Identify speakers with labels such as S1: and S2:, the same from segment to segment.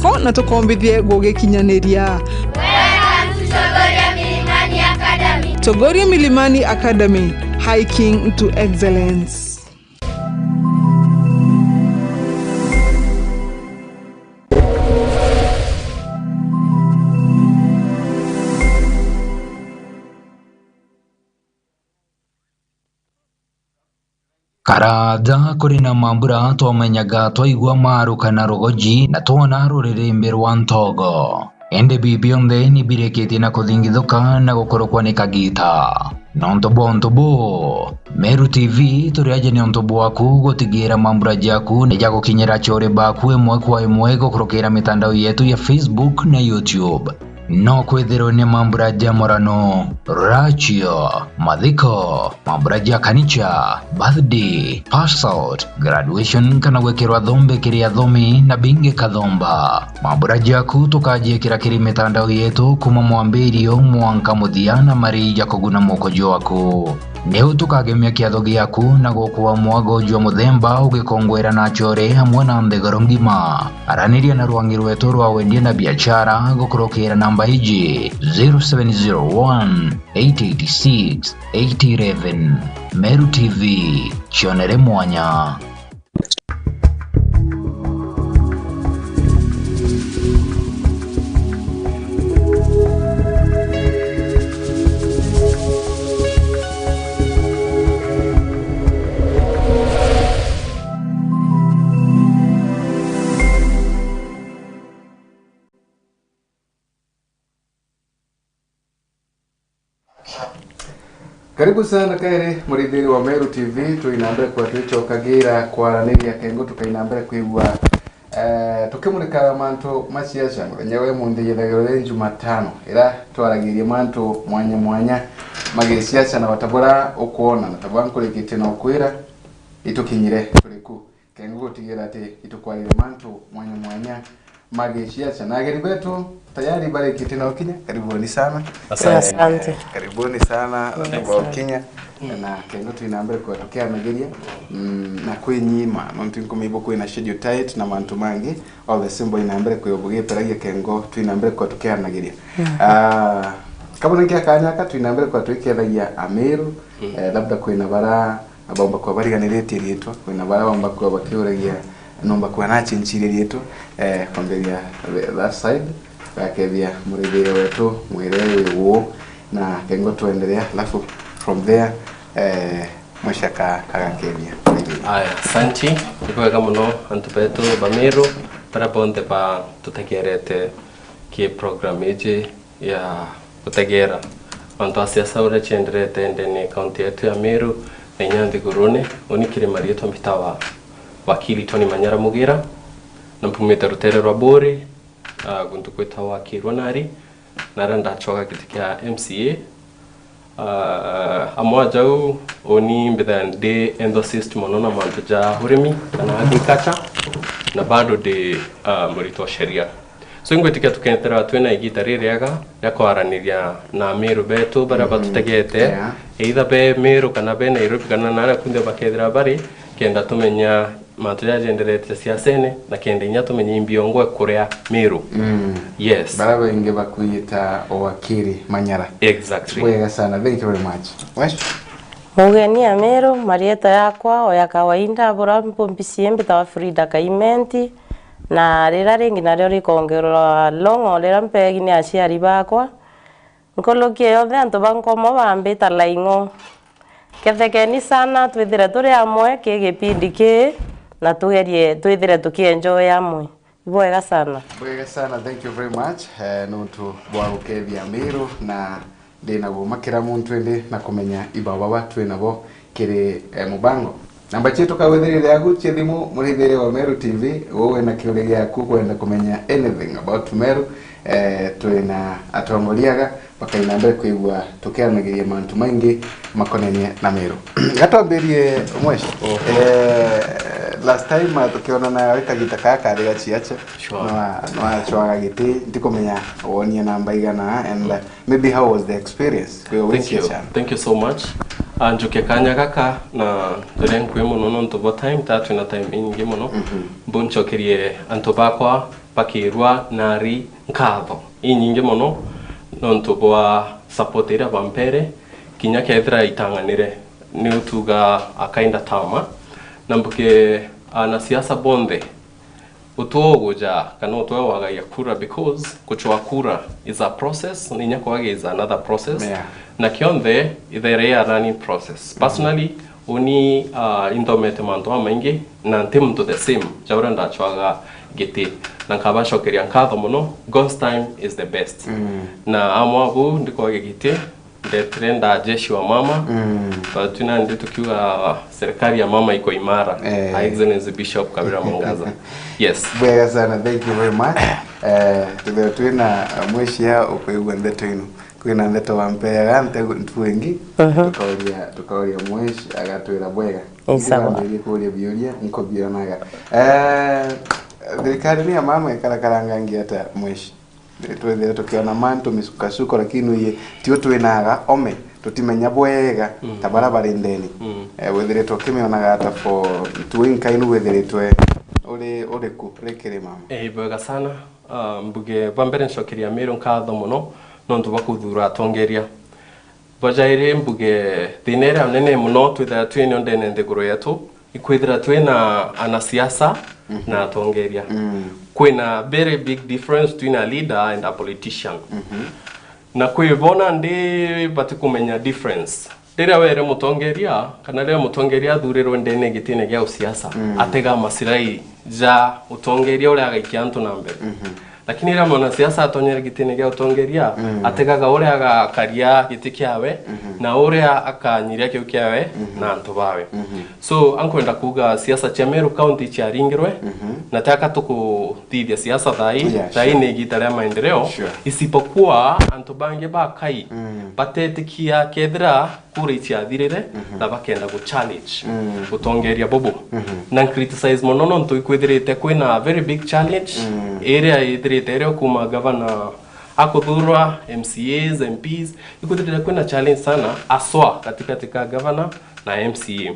S1: giako na tukombithie gugikinyaniria. Togoria Milimani Academy, hiking to excellence.
S2: Karada kuri na mambura twamenyaga twaigwa maru kana rogoji na twona rurerembe rwa ntogo. Ende bibionde ni bireketi na kuthingithuka na gukorokwa ni kagita. Nontobo Meru TV turiaje ni ontobo waku gutigira mambura jaku ni jago kinyera chore baku emwe kwa emwe gukorokera mitandao yetu ya Facebook na YouTube. No kwethero ni mambura jamorano, rachio, madhiko, mambura kanicha, birthday, pass out, graduation kana wekerwa dhombe kiria dhomi na binge kadhomba. Mambura jaku tukaje kiri mitandao yetu kuma mwambirio mwanka muthiana marija kuguna mokojo waku. Neu tukagemia kiatho giaku na gokuwa mwago jwa muthemba ugikongwera na chore hamwe na ndegoro ngima. Araniria na rwangi rwetu rwa wendie na biashara gukorokera namba iji 0701 886 811. Meru TV, chionere mwanya.
S3: Karibu sana kaire muridhiri wa Meru TV tuinambere kwa tuichokagira kwa neri ya kengo tukainambere kwigwa tukimurika manto maciaca nyewe mundi yethagirwe Jumatano ira twaragirie manto mwanya mageciaca na watabora ukuona na tabwa nkurikite na ukwira itukinyire kuriku kengo gutigira ati itukwarire manto mwanya mageciaca na ageri betu tayari bale kitina ukinya. Karibuni sana.
S4: Asante.
S3: Karibuni sana kwa ukinya na kengo tuinambere kwa tokea Nigeria na kwenyima nontu nkomibo kwa na schedule tight na mantu mangi all the symbol inambere kwa obuge peragia kengo tuinambere kwa tokea Nigeria. Kama ngia kanyaka tuinambere kwa tokea Ameru labda kwa bara abamba kwa bari ganirete rieto kwa bara abamba kwa bakiuragia nomba kwa na chinchiri rieto kwamberia that side akevia muridhire wetu mwelewe huo na kengo tuendelea alafu from there mwashaka kagakevia.
S5: Aya, santi ikuweka muno antupetu Bameru para ponte pa tutakerete ki program iji ya kutegera antu asiasa ure chenderete ndene kaunti yetu ya Meru na Nyandi Gurune unikiri marieto mpitawa wakili Tony Manyara Mugira na mpumita rutere rwabori guntu kwita wakili wanari naranda choka kitikia MCA amwajau oni mbithande endo system onona mantu ja hurimi kana agriculture na bado de murito sheria so ingwetikia tukentera twena igita ririaga ya kwaraniria na Meru betu bara batutegete either be Meru kana be Nairobi kana nana kunde bakethira bari kenda tumenya mantu ya genderete siasene na kenda nya tumenya imbiongo kurea Meru. Yes,
S3: baraba inge bakuyita owakiri Manyara.
S5: Exactly.
S3: Wega sana, thank you very much. Wesh
S4: mugeni ya Meru marieta yakwa oya kawaida bora mpompisie mbita Frida Kaimenti na rira ringi nario rikongerwa longo rira mpegi ni aciari bakwa nkolokie yothe antu bankomo bambita laingo kethekeni sana twithire turi amwe kigipindi ki na tugerie twithire tukienjoy amwe bwega sana.
S3: Bwega sana, thank you very much. Nuntu bwa ukevia Meru na dena gumakira muntu ende na kumenya ibaba batu nabo kiri mubango namba chetu kawethirire yaku chithimu muhithire wa Meru TV wowe na kirore yaku kwenda kumenya anything about Meru twina atongoliaga bakaina mbere kuigwa tukianagiria mantu maingi makonenie na Meru gatwambirie mweshi last time tukiona na weka gitaka kare achiacha no chwaga giti ndikomenya wonia namba igana and maybe how was the experience?
S5: Thank you so much. Anjuke kanya kaka na duren kwemo nono ntobo time tatu na time ingi mono boncho kirie antobakwa pakirwa nari nkatho inyinge mono nontu bwa supportera bampere kinya kethira itanganire ni utuga akainda tama nambuke na siasa bonde utogoja kana utwaga ya kura because kuchwa kura is a process ninya kwage is another process na kionde ithere ya running process personally uni indomete manto maingi na ntimto the same jawra ndachwaga giti nankaba shokeria nkatho muno God's time is the best na amwabu ndikwage giti the trenda jeshi wa mama tuna ndio tukiwa serikali ya mama iko imara Excellency Bishop Kabira Mwangaza. Yes,
S3: bwega sana, thank you very much. Tuna mweshi ya ukwegwa ndeto ino kwina ndeto wampea gante ntuwengi tukauria mweshi agatwira bwega
S4: sawa
S3: ndi kuria bioria nko bionaga thirikari ni ya mama ikarakaranga ngiata mweshi twethe tukiona manto misukasuko lakini ye tio twinaga ome tutimenya bwega tabarabara ndeni wethire tukimionaga ata for twinka inu wethire twe uri ku rekere mama
S5: bwega sana mbuge bambere nshokeria Meru nkatho muno nontu bakuthura atongeria bajaire mbuge thinera nene muno twitha twine ndene nthiguru yetu ikwithira twina anasiasa na atongeria kwina very big difference between a leader and a politician na kwibona ndi batikumenya difference rira were mutongeria kana rira mutongeria thuriro ndene gitine gya usiasa atega masirai ja utongeria ule agaikia antu na mbere lakini rira mwana siasa atonyera gitine gya utongeria ategaga ule agakaria giti kiawe na ule akanyiria kiu kiawe na antu bawe so ankwenda kuga siasa cha Meru County cha ringirwe nataka tukuthithia siasa thai ni gitaria maendeleo isipokuwa antu bange bakai batetikia kethira kuri cha thirire na bakenda go challenge utongeria bobo na criticize monono ntu ikwithirite kwina very big challenge area ithirite kuma governor akuthurwa MCAs MPs ikwithirite kwina challenge sana aswa katika governor na MCA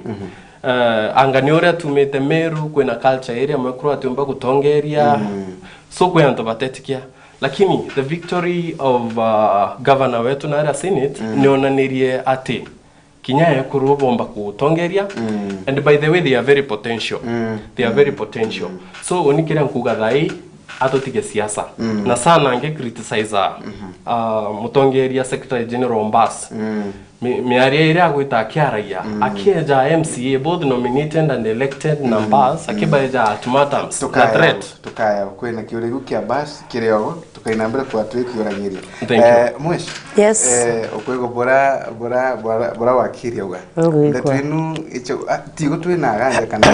S5: anganiora tumete Meru kwina culture area mwekuru atumba kutongeria so kwa ndo batetikia lakini the victory of governor wetu na area senate nionanirie ati kinya kurubomba kutongeria and by the way they are very potential they are very potential so unikira nkuga thai atotige siasa na sana ange criticize mutongeria secretary general Mbas miaria ira gwita kiaraia akieja MCA both nominated and elected numbers akibaja ultimatums na threat
S3: tukaya kwena kiurigu kia Mbas kiriogo tukainambira kwa twiki uragiria mwesh
S4: yes
S3: okwego bora wakiria uga ndetwinu icho tigo twina ganja kana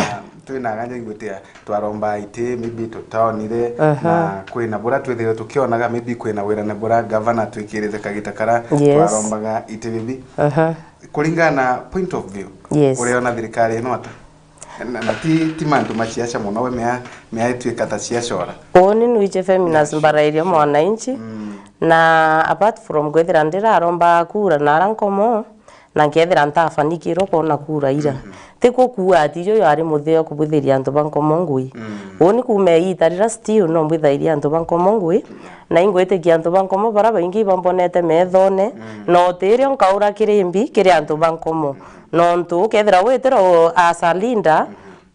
S3: twina ganja igwetia twaromba ite maybe tutaonire na kwina bora twethire tukionaga maybe kwina wira na bora governor twikirite kagita kara twarombaga ite bibi kulingana point of view uriona thirikari ino ata na ti mantu maciaca muno we mea twikata ciacora
S4: oni nuije feminist mbarairio mwananchi na apart from gwethira ndira aromba kura na rankomo na ngethira ntafanikiro kona kura ira tiko kuwa ati yo yari mutheo kubuthiria antu bankomo ngui oni kumeitarira still no mbithairia antu bankomo ngui na ingwete ki antu bankomo bara baingi bambonete methone no tirio nkaura kirimbi kiri antu bankomo no ntu kethira wetero asalinda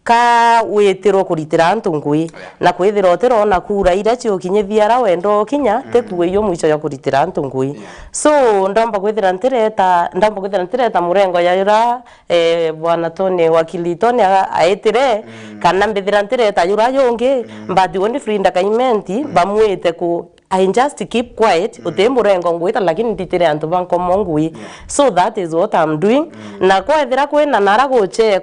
S4: ka wetero kuritira antu ngui na kwithira otero na kura ira cio kinyithiara wendo kinya tekuwe yo mwicho ya kuritira antu ngui so ndamba kwithira ntireta murengo ya ira bwana Tony wakili Tony aetire kana mbithira ntireta yura yonge mbadi oni Frida Kaimenti bamwete ku I just keep quiet utemurengo ngwita lakini nditire antu bankomo ngui so that is what I'm doing na kwethira kwina nara goche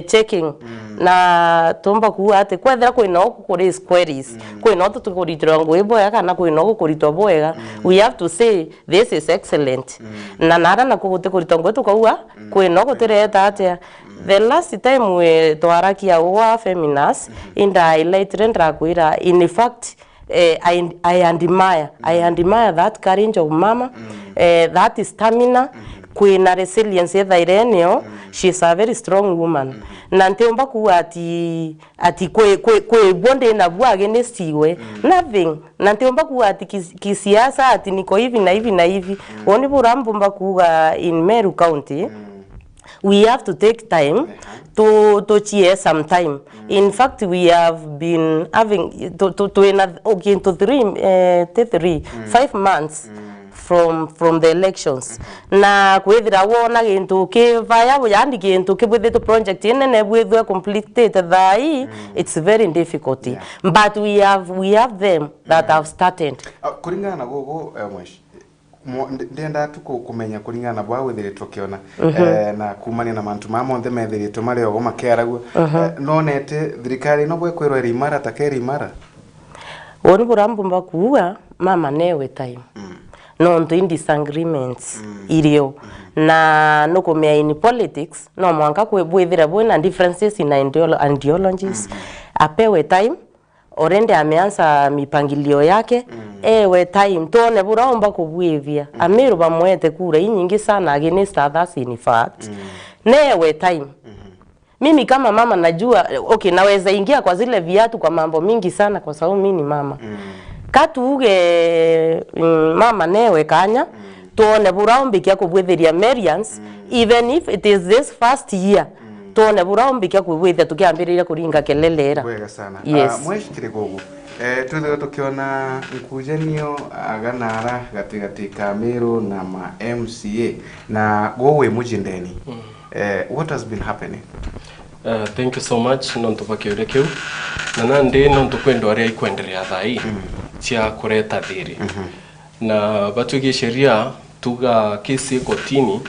S4: checking na tomba kuwa ate kwethira kwina okukuri squares kwina tukuritira ngui boya kana kwina okukuritwa boya we have to say this is excellent na nara na kugutekurita ngui tukaua kwina okutireta atia the last time we twarakia wa feminist inda highlight rendra kwira in fact I admire that courage of mama that stamina kwina resilience ethaire she is a very strong woman na ntiomba kuwa ati kwe bonde na bwage nestiwe nothing na ntiomba kuwa ati kisiasa ati niko hivi na hivi na hivi oni burambomba kuwa in Meru County we have to take time to cheer some time. In fact, we have been having to 5 months from the elections. Na kwethira wona gintu ke vaya yandi gintu ke with the project inene bwethwe completed thai it's very difficult. But we have them that have started.
S3: Kuringana na gogo mweshi ndenda tuko kumenya kuringana bwa wethiritwo kiona na kumania na mantu mamonthe methiritwo mari ogo makeragu nonete thirikari no bwe kwirwa rimara takeri mara
S4: oni burambomba kuwa mama newe time no nto in disagreements irio na no komea in politics no mwanka kwebwethira bwena differences in ideologies apewe time orende ameanza mipangilio yake ewe time tone buraomba kubwithia amiru bamwete kura nyingi sana against others in fact newe time mimi kama mama najua okay naweza ingia kwa zile viatu kwa mambo mingi sana kwa sababu mimi ni mama katuge mama newe kanya tone buraombi kya kubwithiria Merians even if it is this first year tone buraombi kya kubwithia tukiambiriria kuringa kelelera
S3: wega sana
S4: yes.
S3: Mweshikire gogo tuthe tukiona nkujenio aganara gatigati ka Meru na ma MCA na gowe mujindeni what has been happening?
S5: Thank you so much nonto pakiure kiu na nandi nonto kwendo aria ikwendelea thai cia kureta thiri na batugi sheria tuga kesi kotini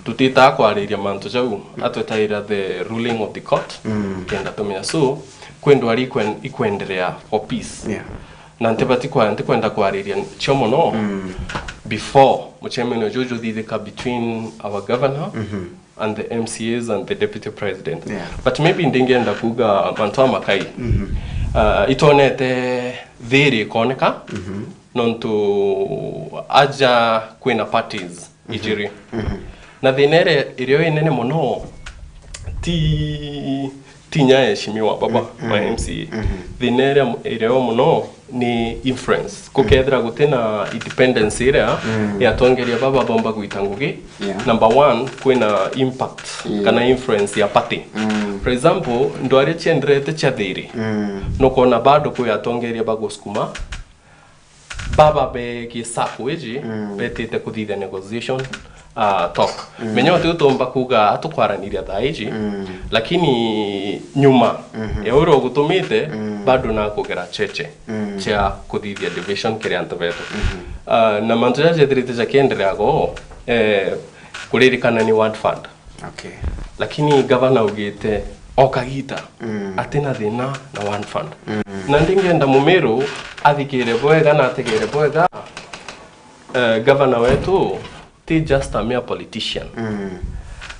S5: tutita kwariria mantu jau atwetaira the ruling of the court kenda tumenya so kwendo ari ikwendelea for peace na ntebati kwenda kwariria chomo no before muchemeno jojo dideka between our governor and the MCAs and the deputy president but maybe ndingenda kuga mantu amakai itonete thiri koneka nonto aja kwina parties ijiri na thinere irio inene muno tinya heshimiwa baba wa MCA thinere irio muno ni influence kukethira gutena independence ira ya tongeria baba bomba guitangugi number 1 kwina impact kana influence ya party for example ndwari chendrete chathiri no kona bado ko yatongeria bagoskuma baba be kisaku eji betete kuthithia negotiation talk menyo tutomba kuga atukwaraniria thaiji lakini nyuma euro gutumite bado na kugera cheche cha kuthithia division kire antaveto na mantu ya jetrite cha kendere ago kuririkana ni word fund
S3: okay
S5: lakini governor ugite okagita atina thina na one fund na ndingenda Mumeru athikire bwega na ategere bwega governor wetu ti just a mere politician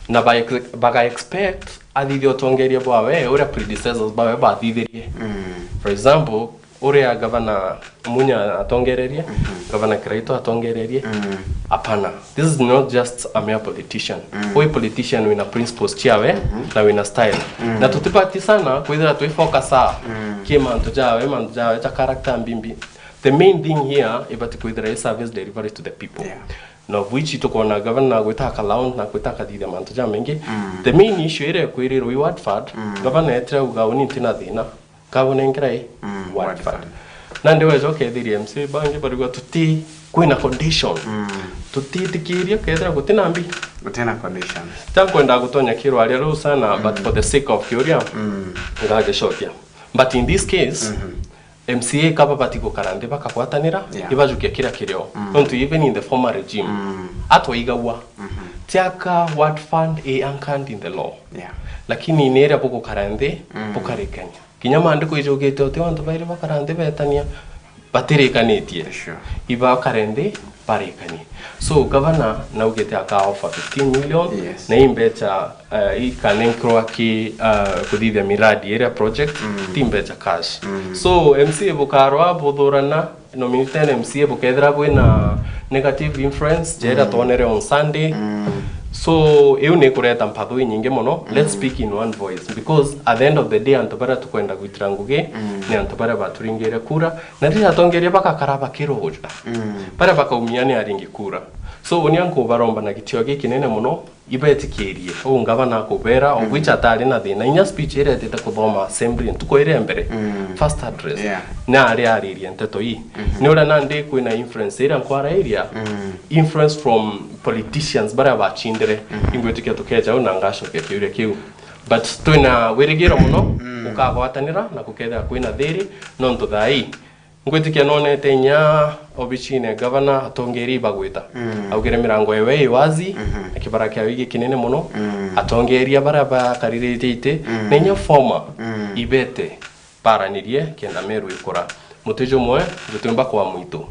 S5: na baga expect athithio tongeria bwawe ura predecessors bawe bathithirie for example ure governor Munya atongererie governor Kraito atongererie apana this is not just a mere politician we politician wina principles chiawe na wina style na tutipati sana kwithira twi focus kima mantu jawe cha character mbimbi the main thing here ibati kwithira service delivery to the people no which to kona governor gwitaka lounge na gwitaka thithia mantu ja mengi the main issue ire kwiriro reward fund governor etre uga uni tina thina kabone ngrai word fund na ndiwe joke thiri MC bangi barigwa tuti kwina condition tuti tikiria kethira gutina mbi
S3: gutena condition
S5: tankwenda gutonya kirwa aria ru sana but for the sake of curia ngage shotia but in this case MCA kapa patiko karande bakakwatanira ibajukia kira kirio don't even in the former regime atwa igawa tiaka word fund anchored in the law lakini nera boko karande bukarekanya kinyama andiko ijogete ote wantu baire bakarande betania baterekanĩtie iba karende barekani so governor na ugete aka offer 15 million na imbecha ikanenkrwa ki kuthithia miradi area project timbecha cash so MCA bukarwa buthurana nominated MCA bukethira bwina negative influence jera tonere on Sunday So eu ne kureta mpatho nyingi muno. Let's speak in one voice, because at the end of the day antobara tukwenda gwitira ngugi ni antobara baturingire kura na rira tongeria baka karaba kiroja para baka umiani aringi kura. So onyanko baromba na gitio giki nene muno ibetikirie o ngavana kubera o gwicha tari na thina inya speech ire tete kuthoma assembly tukoire mbere first address na ari nteto yi ni ora nande kwina influence ira nkwara area influence from politicians bara bachindire ingwetikia tukeja una ngasho kete kiu but twina wirigiro muno ukagwatanira na kuketha kwina thiri no ntuthai ngwetikia none tenya obichine governor atongeri bagwita augire mirango ewe wazi akibara kya wigi kinene muno atongeria baraba karirite nenya forma ibete paranirie kenda Meru ikora mutejo mwe gutumba kwa mwito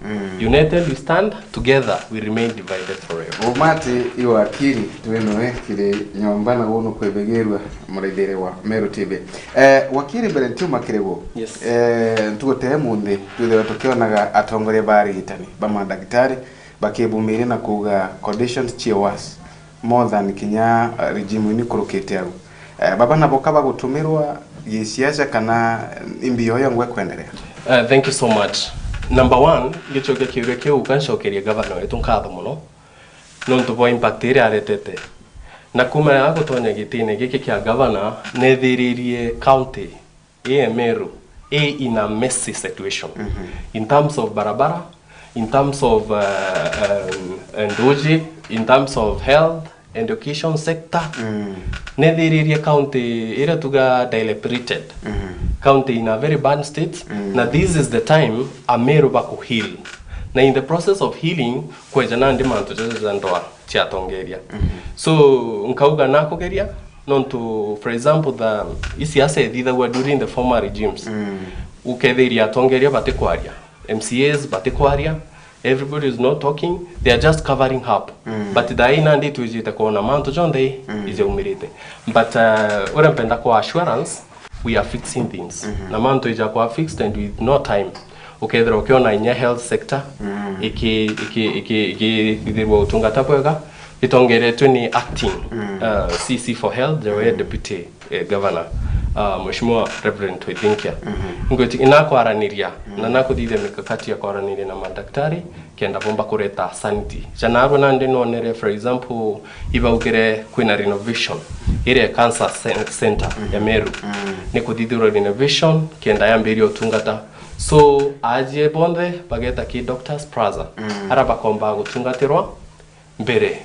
S5: united we stand, together we remain divided forever.
S3: Umati iwa akiri tuwenoe kile nyombana wono kwebegerwa muredere wa Meru TV. Wakiri mbere ntuma kirego.
S5: Yes.
S3: Ntugote munde tuwe watokionaga atongore bari gitani bama daktari bakebumire na kuga conditions chewas more than kinya regime ni kurokete aru. Baba naboka bagutumirwa yesiasa kana imbiyo yangwe kwendelea.
S5: Thank you so much. Number one, gichoke kiureke ukanshokeria governor etunkatho muno nonto bo impact ire aretete na kuma ya gutonya gitine giki kia governor nethiririe county Meru in a messy situation in terms of barabara, in terms of ndoji, in terms of health, education sector. Nethiririe county ire tuga dilapidated county in a very bad state. Now this is the time Meru baku heal. Now in the process of healing kwejana ndimanto ndoa chiatongeria. So nkauga nako geria nonto, for example, the isiasa either were during the former regimes ukethiria tongeria batekwaria MCAs batekwaria. Everybody is not talking, they are just covering up. But the ina ndi tujite kuona manto jonde is umirite. But urempenda kwa assurance we are fixing things. Na manto ija kwa fixed and with no time. Ukethira ukiona inya health sector iki dirwa utungata kwega itongeretwe ni acting CC for health, the deputy governor Mheshimiwa Reverend Twithinkia. Ngoti inakwaraniria na nakuthithe mikakati ya kwaraniria na madaktari kenda bomba kureta sanity. Janaro nande nonere, for example, iba ukire kwina renovation ire cancer center ya Meru. Ni kuthithura renovation kenda yambiri otungata. So aje bonde bageta ki doctors plaza araba komba gutungatirwa mbere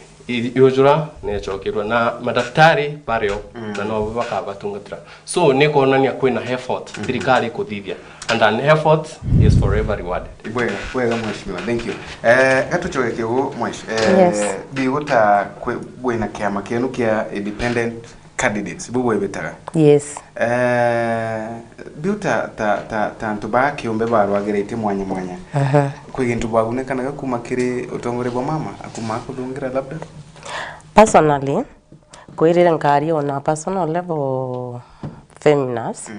S5: yojura nechokirwa na madaktari bareo na no bakabatungatira. So niko nania kwina effort serikali kuthithia, and an effort is forever rewarded.
S3: Bwega mheshimiwa, thank you. Gatuchoke go mwesh biuta kwina kiama kenu kia independent candidates bubwe betara.
S4: Yes.
S3: Biuta tantu ba kiombe barwagerete mwanya kwigintu babunekanaga kumakiri utongore bwa mama akuma kudungira labda.
S4: Personally, kwirira nkari on a personal level feminist.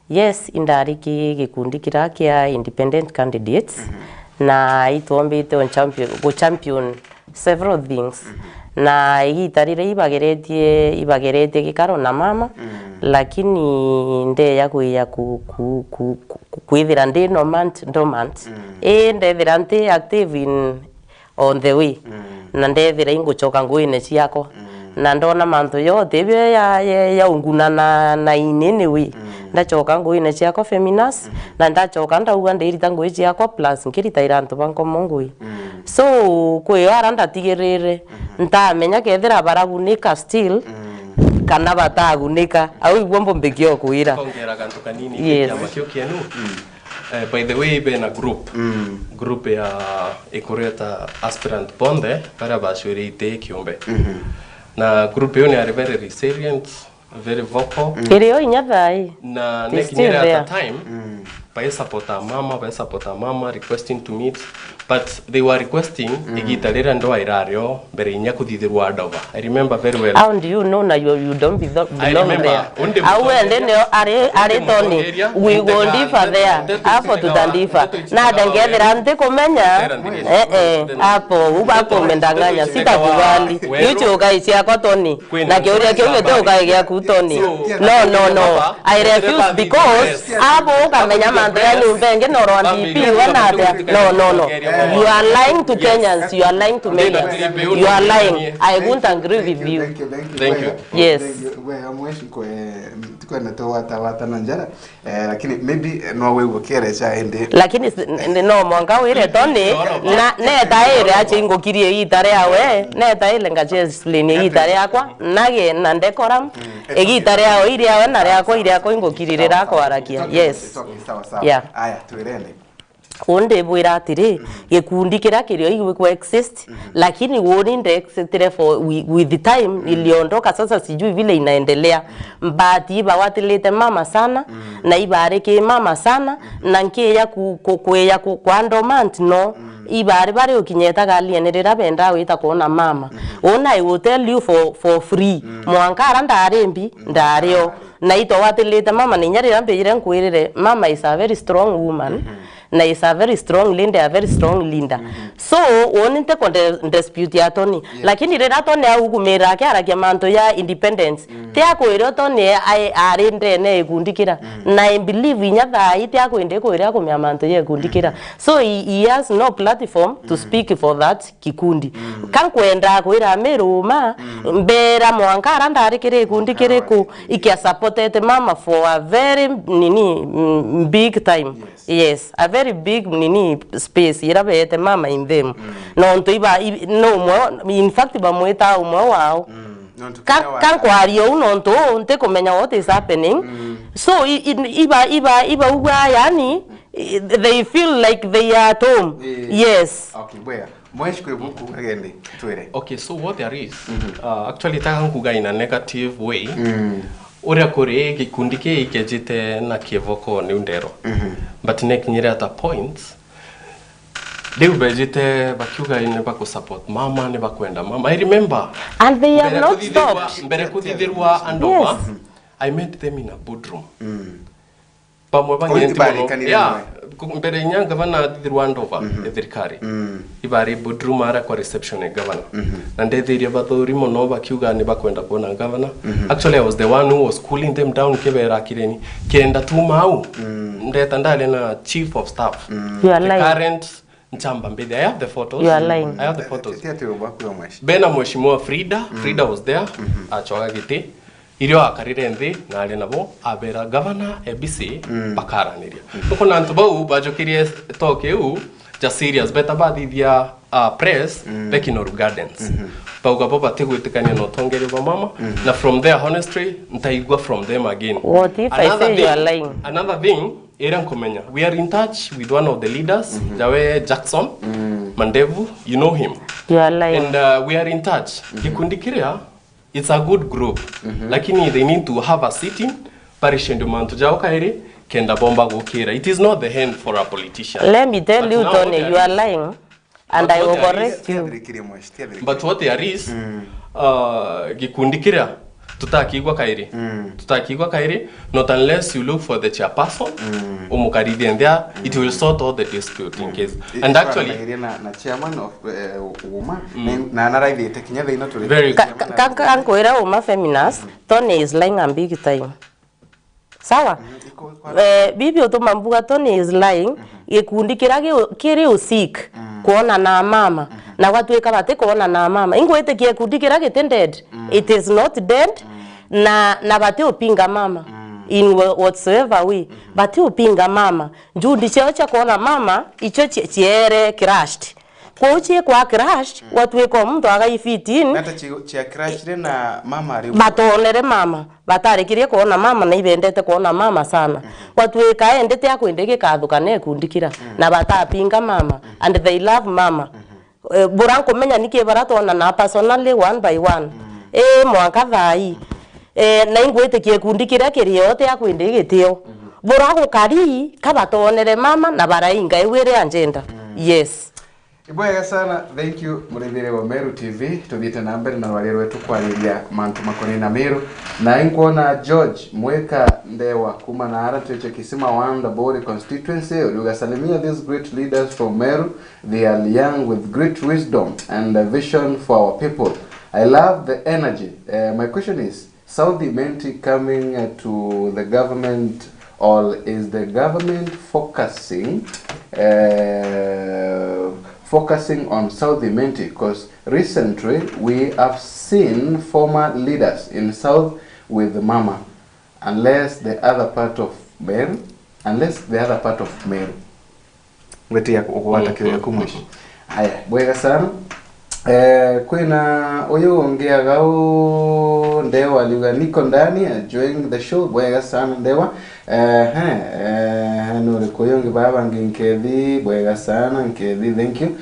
S4: Yes, indariki gikundi kirakia independent candidates na itombite on champion several things. Na igitarire ibagerete gikaro na mama lakini nde yakuya kwithira ndi dormant ndethira ndi active on the way na ndethira inguchoka nguine ciako na ndona mantu yothe byo ya unguna na inene we ndachoka nguine ciako feminist na ndachoka ndauga ndirita ngui ciako plus nkirita irantu banko mongui. So kwe aranda tigirire ntamenya kethira baragunika still kana batagunika au igwombo mbikio kuira
S5: kongera kantu kanini ya makio kianu. By the way, be na group ya ikureta aspirant bonde para bashurite kiumbe. Na group yo ni are very resilient, very vocal.
S4: Kiriyo inyathai
S5: na nekinyera at a time by supporter mama requesting to meet, but they were requesting igitarira ndo airario mbere inya kuthithirwa andova. I remember very well.
S4: How do you know na you don't belong there? How well then are Tony we go differ there hapo tutandifa na dangethera nte komenya hapo ubapo mendanganya sitakubali yucho gaisi yako Tony na kiuria kiuria to gaigia ku Tony no I refuse because hapo kamenya mando ya nyumbenge no RDP wanatha no you are lying to Kenyans, you are lying to millions, you are lying. I won't agree with you.
S5: Thank you.
S4: Yes.
S3: Wewe mweshi kwa natoa tawata na njara lakini maybe no we ukere cha ende
S4: lakini no mwanga wire Tony na neta ire ache ngokirie itare yawe neta ile ngache explain itare yakwa nage na ndekoram egitare yawe ire yawe na yakwa ire yakwa ngokirira kwa arakia. Yes.
S3: Sawa.
S4: Yeah.
S3: Aya tuelende.
S4: Onde bwira atiri gikundi kira kirio igwe exist lakini woni nde exist for with the time iliondoka sasa sijui vile inaendelea mbati bawatilete mama sana na ibareke mama sana na nkeya kuya kwa ndomant no ibare bare ukinyeta galienerera benda wita kuona mama ona I will tell you for free mwankara ndarembi ndario na ito watilete mama ninyarira mbere nkwirire mama is a very strong woman na is a very strong leader, a very strong leader. So oninte konde dispute ya Tony lakini rera Tony agumera kyarakia manto ya independence te akwira Tony arinde ne gundikira na I believe inya thai te akwende kwira kumya manto ya gundikira so he has no platform to speak for that kikundi kan kwenda kwira meruma mbera mwankara ndarikire gundikire ku ikia supported mama for a very big time. Yes, a very big space irabete mama in them no nto iba no mo in fact ba mweta umwe wao kan kwario no nto nte komenya what is happening so iba uwa yani they feel like they are at home. Yes.
S3: Okay, where mweshi kwe buku agende tuere.
S5: Okay, so what there is actually takankuga in a negative way. Ura kore gikundi ke ikejite na kievoko ni undero but nekinyira at a point leo bejite bakyuga ine bako support mama ne bakwenda mama. I remember
S4: and they have not stopped
S5: mbere kutithirwa andova. I met them in a boardroom pamwe bangenti mbere nyanga bana thirwa andova ethirikari ibari boardroom ara kwa reception e governor na ndethiria bathuri muno bakiuga ni bakwenda kuona governor. Actually I was the one who was cooling them down kebera kireni kenda tuma au ndeta ndale na chief of staff
S4: you are lying.
S5: Current Nchamba Mbede. I have the photos.
S4: You are lying.
S5: I have the photos. Bena Mheshimiwa Frida was there achoga giti irio akarire nthi na ari nabo abera governor ABC bakaraniria nuko nantu bau bajokirie toke u just serious beta bathithia press Bekinoru Gardens bauga baba tegwitikania no tongere ba mama na from there honestly ntaigwa from them again.
S4: What if I say you are lying?
S5: Another thing Komenya, we are in touch with one of the leaders, Jawe Jackson Mandevu, you know him.
S4: You are lying.
S5: And we are in touch. Kikundi Kiria, it's a good group. Lakini they need to have a sitting. Parishendu mantuja okairi, kenda bomba gukira. It is not the hand for a politician.
S4: Let me tell you, Tony, you are lying. And I will correct you.
S5: But what there is, Kikundi Kiria, tutakigwa kairi not unless you look for the chairperson umukaridi and there it will sort out the dispute in case and actually
S3: na chairman of Uma na anaraidhi tekinya they not
S5: very
S4: kan koira Uma feminist Tony is lying and big time sawa bibi otomambuga Tony is lying gikundi kiri usik kuona na mama na watu ekabate kuona na mama ingwete kikundi kiragite dead it is not dead na bate upinga mama in whatsoever way bate upinga mama njundi cheocha kuona mama icho chiere crashed koche kwa crashed watu eko mtu agaifitini
S3: hata chia crashed na mama ari
S4: batonere mama batarekirie kuona mama na ibendete kuona mama sana watu ekaendete akwendeke kathukane kundikira na batapinga mama and they love mama buranko menya nike baratona na personally one by one mwaka thai na ingwete kikundi kiria kiriote akwende gitio burago kari kabatonere mama na barainga ewere agenda. Yes.
S3: Ibwega sana, thank you murithire wa Meru TV. Tuthite na mbere na wale wetu kwariria mantu makoni na Meru. Na inkuona George Mweka Ndewa kuma na ara tuche kisima Wanda Bori constituency. Ugasalimia these great leaders from Meru. They are young with great wisdom and a vision for our people. I love the energy. My question is, South Menti coming to the government, or is the government focusing on South Menti? Because recently we have seen former leaders in South with Mama, unless the other part of Meru. Weti ya kuwata kiwe kumwishi. Haya, bwega sana. Kwena oyo ongea gao Ndewa aliuga niko ndani enjoying the show. Bwega sana Ndewa. Nure koyongi baba nginkethi. Bwega sana nkethi, thank you.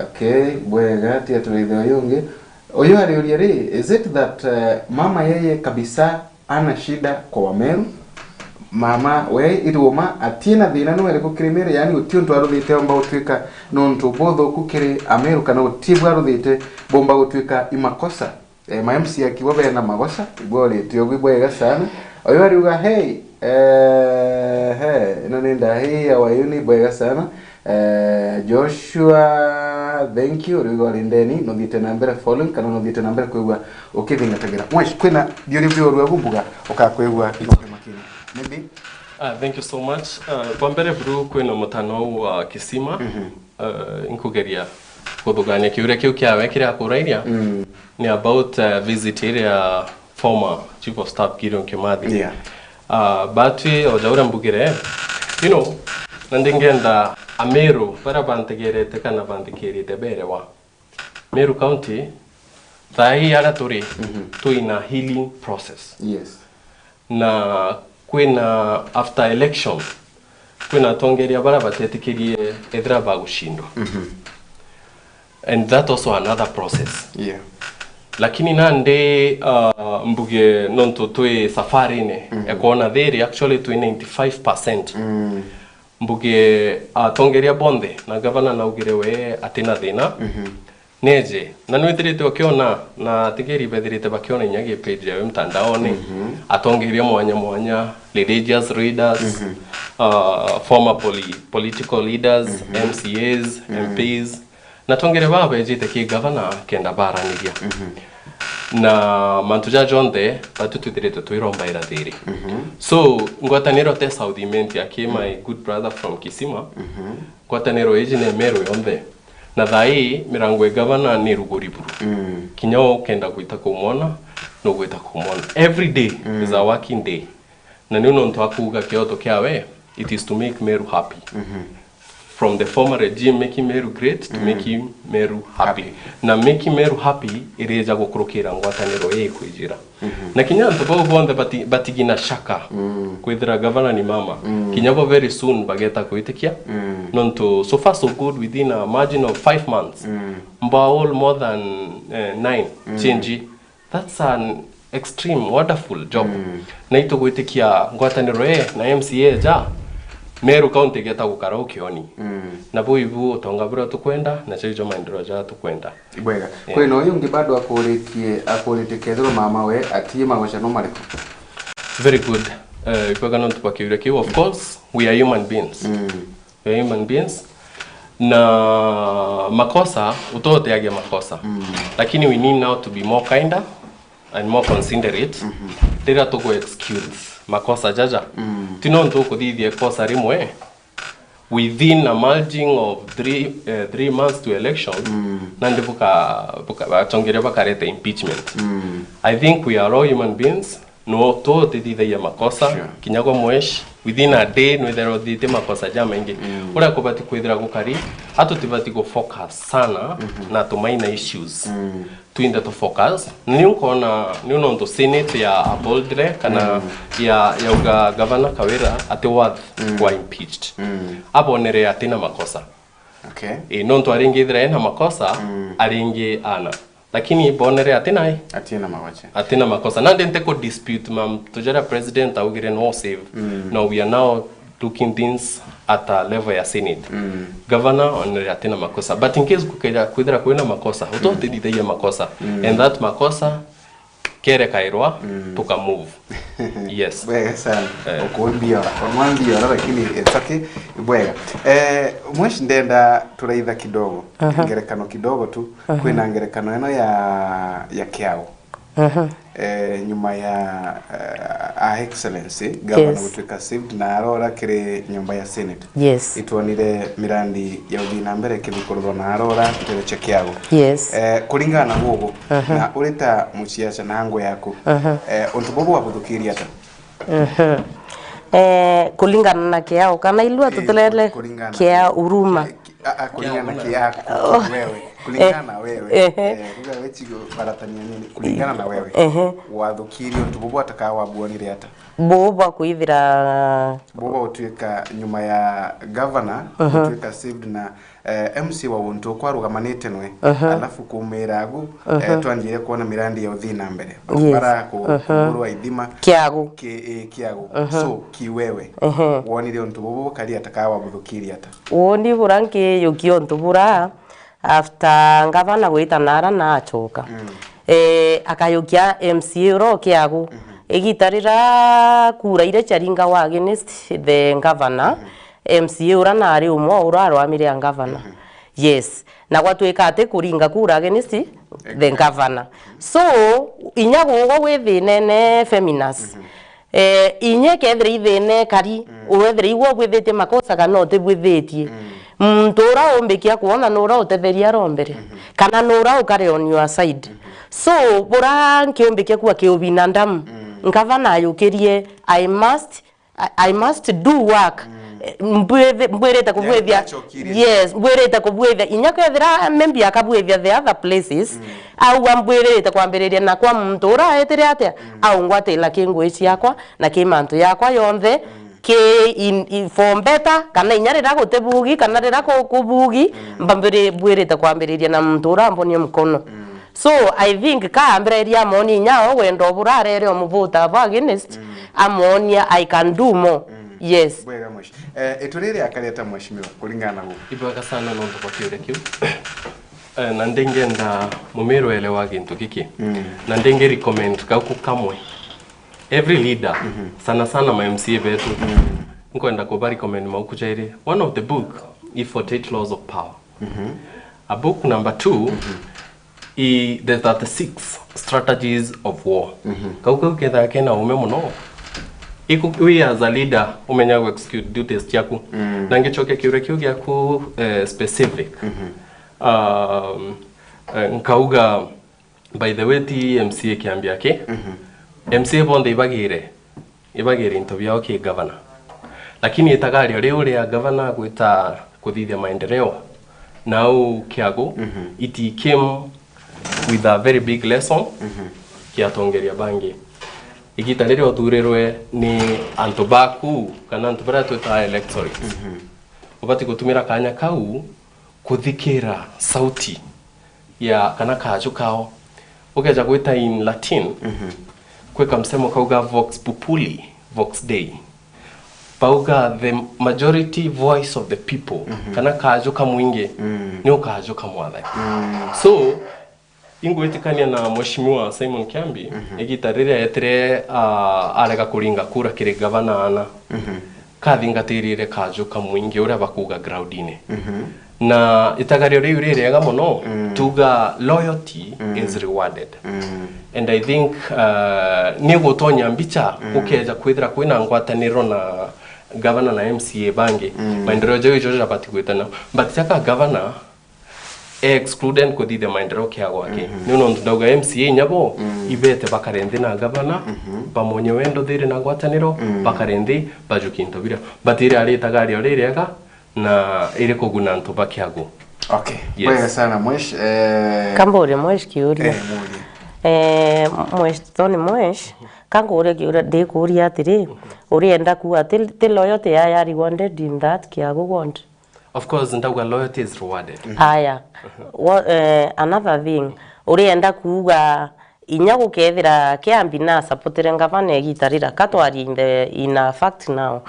S3: Okay, bwega tia tulithi oyongi. Oyo aliuliari, is it that mama yeye kabisa ana shida kwa Wameru? Mama we iruma atina thina no ere kukrimere, yani utio ntwa ruthite omba utwika nonto botho kukiri Ameru kana utibwa ruthite bomba utwika imakosa ma MC akiwa bena magosa igore tio gwibwega sana. Oyo ariuga hey no nenda hey awayuni bwega sana. Joshua, thank you. Rigori ndeni no thite na mbere following kana no thite na mbere kwigwa ukithinga tegera mwesh kwina biori biori agumbuga okakwigwa makini maybe.
S5: Thank you so much. Kwa mbere bro kwina mutano wa kisima inkugeria kuthugania kiure kiu kiawe kira kurairia ni about visit area former chief of staff Gideon Kimathi. But ojaura mbugire, you know, nandingenda Meru para bantegerete kana bantegerete berewa Meru County thai ara turi tuina healing process.
S3: Yes.
S5: Na kwina after election kwina tongeria bara batetikirie edra bagushindwa. And that also another process.
S3: Yeah.
S5: Lakini nande mbuge nonto tue safari ne ekona there actually to 95%. Mbuge tongeria bonde na gavana na ugirewe atina thina neje na nwithirite okiona na tigeri bethirite bakiona nyage page ya mtandaoni atongeria mwanya religious leaders former political leaders MCAs MPs na tongere baba ejite ki gavana kenda baraniria na mantuja jonde batututire tuiromba ira thiri. So ngwatanero te South Menti aki my good brother from Kisima ngwatanero ejine Meru yonde na thai mirango gavana ni rugoriburu kinyo kenda kuita kumona no kuita kumona every day is a working day na niuno nto akuga kyoto kyawe it is to make Meru happy. From the former regime making Meru great to making Meru happy. Na making Meru happy ireja gukurukira ngwataniro kwijira. Na kinyanto bo bonde batigina shaka kwithira governor ni mama. Kinyabo very soon bageta kuitikia. Nonto so far so good within a margin of 5 months. All more than 9 change. That's an extreme wonderful job. Na ito kuitikia ngwataniro na MCA ja Meru County geta gukara ukioni na boibu utongabura tukwenda na chijo maendeleo ja tukwenda
S3: ibwega kweno yungi bado akoretie kethero mama we atima gochano mariko.
S5: Very good. Ibwega non tupakiure ki of course we are human beings. We are human beings na makosa utote yage makosa lakini we need now to be more kinder and more considerate. Tera to go excuse makosa jaja tinonto kudithie kosa rimwe within a margin of 3 months to election nande buka chongere bakarete impeachment. I think we are all human beings no to tithia makosa kinyago mwesh within a day no there thite makosa jama ingi ura kubati kwithira gukari atutibati go focus sana na tumaina issues tuinda to focus ni uno senate ya aboldre kana ya uga governor Kawira ate worth kwa impeached abonere atina makosa.
S3: Okay.
S5: Non to aringi ithira ena makosa aringi ana lakini bonere atinai
S3: atina
S5: makosa nande nteko dispute mam tujara president augire no save no we are now looking things at a level ya senate governor onere atina makosa but in case kukira kuina makosa utote dite ya makosa and that makosa kere kairwa tuka move yes
S3: bwega sana okumbia onwambia lakini etake bwega mwesh ndenda turaitha kidogo ngerekano kidogo tu kwina ngerekano eno ya kiao nyuma ya excellency governor gutuika saved na arora kire nyumba ya senate
S4: yes
S3: itwonire mirandi ya uthina mbere kibikorwo na arora tureche kiao
S4: yes
S3: kuringana gugu na urita muciaca na ngo yaku untu bobo wabuthukiria ta
S4: kulingana na kiao kana ilua tutelele kia uruma
S3: kulingana na kiao wewe kulingana wewe ruga wechigo baratania nini kulingana na wewe wathukirio untu bobo atakawa buonire ata
S4: bobo kuithira
S3: bobo utuika nyuma ya governor utuika saved na MC wa untu kwa rugamanite nwe alafu kumiragu twanjire kuona mirandi ya uthina mbere bara kuburwa idima
S4: kiagu
S3: kiagu so kiwewe wonire untu bobo kali atakawa buthukiria ata
S4: woni buranke yukio untu bura after governor gwita nara na achoka akayukia MCA ro kiagu igitarira kura ire charinga wa against the governor MCA ura nari umwe uraro amire governor yes na gwatuika ate kuringa kura against the governor so inyago withine feminist inye kethre ithine kari wethre igwo gwithite makosa kana te gwithitie mtura ombekia kuona nura utetheria rombere kana nura ukare on your side so bora nkiombekia kwa kiobina ndam ngavana ayukirie I must do work mbwireta kubwethia yes mbwireta kubwethia inyakethira membi akabwethia the other places au ambwireta kwambiriria na kwa mtura etire atia au ngwatela kingwe ciakwa na kimantu yakwa yonthe ke for better kana inyarira gutebugi kana rira kubugi mbambire bwireta kwambiriria na mtura mboni mkono so I think ka ambreria moni nyao wendo burarere omuvuta against amonia I can do more yes
S3: bwega mwish eturire akaleta mweshimiwa kulingana huko
S5: ibaka sana no ndo kiure kiu na ndengenda mumero elewa gintu kiki na ndenge recommend ka kukamwe every leader sana sana ma MCA betu nkwenda ko bari recommend ma ukujaire one of the book is 48 laws of power a book number 2 the 36 strategies of war kauka uketha kena umemuno we as a leader umenya ku execute duties yaku na ngichoke kiure kiu yaku specific nkauga by the way MCA kiambia ke MCA bonde ibagire into byao ke governor lakini itagario riu ya governor gwita kuthithia maendeleo now kiago it came with a very big lesson kiatongeria bangi igitarire oturirwe ni antobaku kana antobara twita electorate ubati gutumira kanya kau kuthikira sauti ya kana kaju kao ukeja gwita in Latin kweka msemo kauga vox populi vox dei pauga the majority voice of the people kana kaju kamwinge ni ukaju kamwatha so ingwetikania na mheshimiwa Simon Kiambi igitarire etere arega kuringa kura kire governor ana kathingatirire kaju kamwinge uria bakuga groundine na itagario riu rirega muno tuga loyalty is rewarded and I think ni gutonya mbicha ukeja kwithira kwina ngwataniro na governor na MCA bangi maendeleo jojo japati kwitana but saka governor excluded kodi the maendeleo kia gwake nuno ndauga MCA nyabo ibete bakarendi na governor pamonye wendo thiri na ngwataniro bakarendi bajukinto bira but ire ari tagario rirega na ile kuguna ntoba kiago
S3: okay yes. Sana mwesh
S4: kambore mwesh kiuria mwesh toni mwesh kangore kiuria de kuria atiri urienda ku atil loyalty ya rewarded in that kiago want
S5: of course ndauga loyalty is rewarded
S4: aya what another thing urienda kuga inya gukethira kiambi na supportere ngavana egitarira katwari in a fact now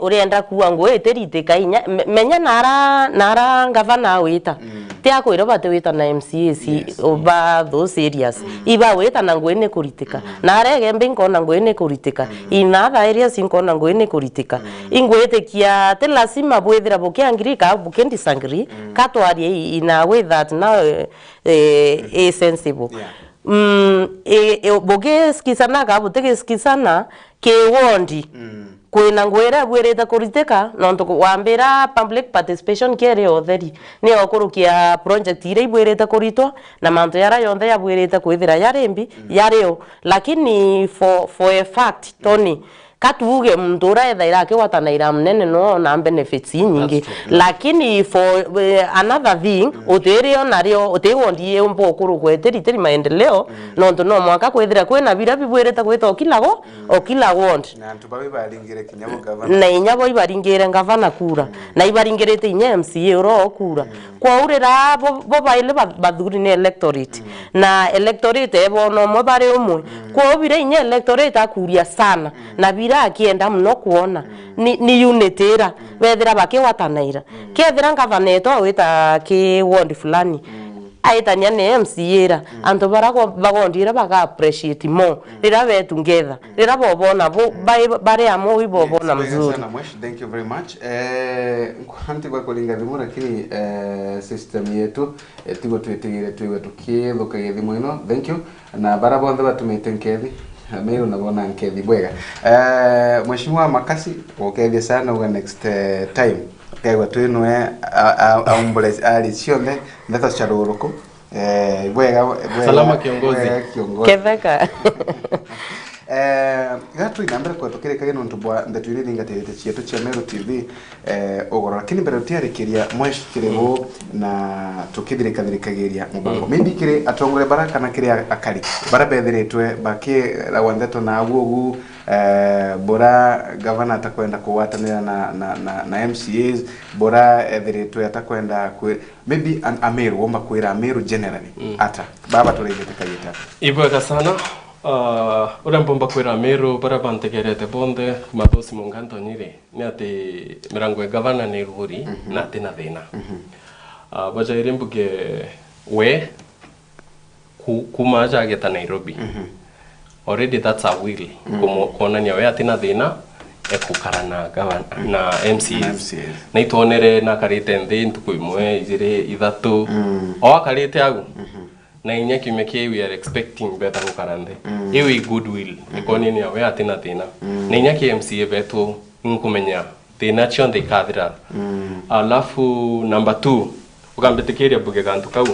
S4: urienda kuga ngwitiritika inya menya nara ngavana wita ti akwira bate wita na MCAC over those areas iba wita na ngwene kuritika na regembe nkona ngwene kuritika ina other areas nkona ngwene kuritika ingwetekia te lazima bwethira bukiangirika bukendi sangri katwari ina way that now is sensible boge skisana ka butege skisana ke wondi kwina ngwera bwereta kuriteka nonto wambira public participation kere otheri ni okurukia project ire ibwereta kuritwa na manto yara yonthe ya bwereta kwithira yarembi yareo lakini for a fact Tony katuge mndura ethaira akiwatana ira mnene no na benefits nyingi lakini for another thing uterio nario utegondie umbo kurugweteri maendeleo nonto no mwaka kwethira kwena bira bibwereta kweta okila wond
S3: na ntubabe baringire kinyabo gavana
S4: na inyabo ibaringire ngavana kura na ibaringirete inya MCA ro kura kwa urira bo baile bathuri ni electorate na electorate ebo no mo bare umwe kwa ubire inya electorate akuria sana na bira akienda mno kuona ni unitira wethira bakiwatanaira kethira ngavana eto wita ki ward fulani aitania ne MCA ra anto barako bagondira baga appreciate mo rira betu ngetha rira bobona bare amo ibobona mzuri.
S3: Thank you very much. Nkuhanti kwa kulinga thimu lakini system yetu tigo twetigire twiwe tukithuka githimu ino. Thank you na barabo nthe batumite nkethi Meru nabona nkethi bwega. Mheshimiwa Makasi ukethia sana uga next time kegwa twinwe aumbole ali cionde ndata charuroko bwega
S5: salama kiongozi
S4: keveka
S3: gatu inambere kwa tokere kageno ntubwa ndatwire ningatete cietu cia Meru TV ogoro lakini mbere utiarikiria mweshikirego na tukithirikagiriria mubango maybe kire atongore baraka na kire akari barabethiritwe baki rawandeto na agugu bora gavana atakwenda kuwatanira na MCAs bora ethiritwe atakwenda maybe an Ameru womba kwira Ameru generally ata baba turegete kagita
S5: ibwega sana ura mbomba kwira Meru bara bantegerete bonde madosi munganto nyire ni ati mirango gavana ni ruri na tena thina baja irimbuge we kuma jageta Nairobi already that's a will kona ni we atina thina ekukarana gavana na MCAs na itonere na karite nthi ntuku imwe igire ithatu o akarite agu na inya kimekie we are expecting better gukarande iwi goodwill ikoni ni we atina thina na inya ki MCA betu nkumenya thina chionde ikathira alafu number 2 ukambetekeria buge gantu kau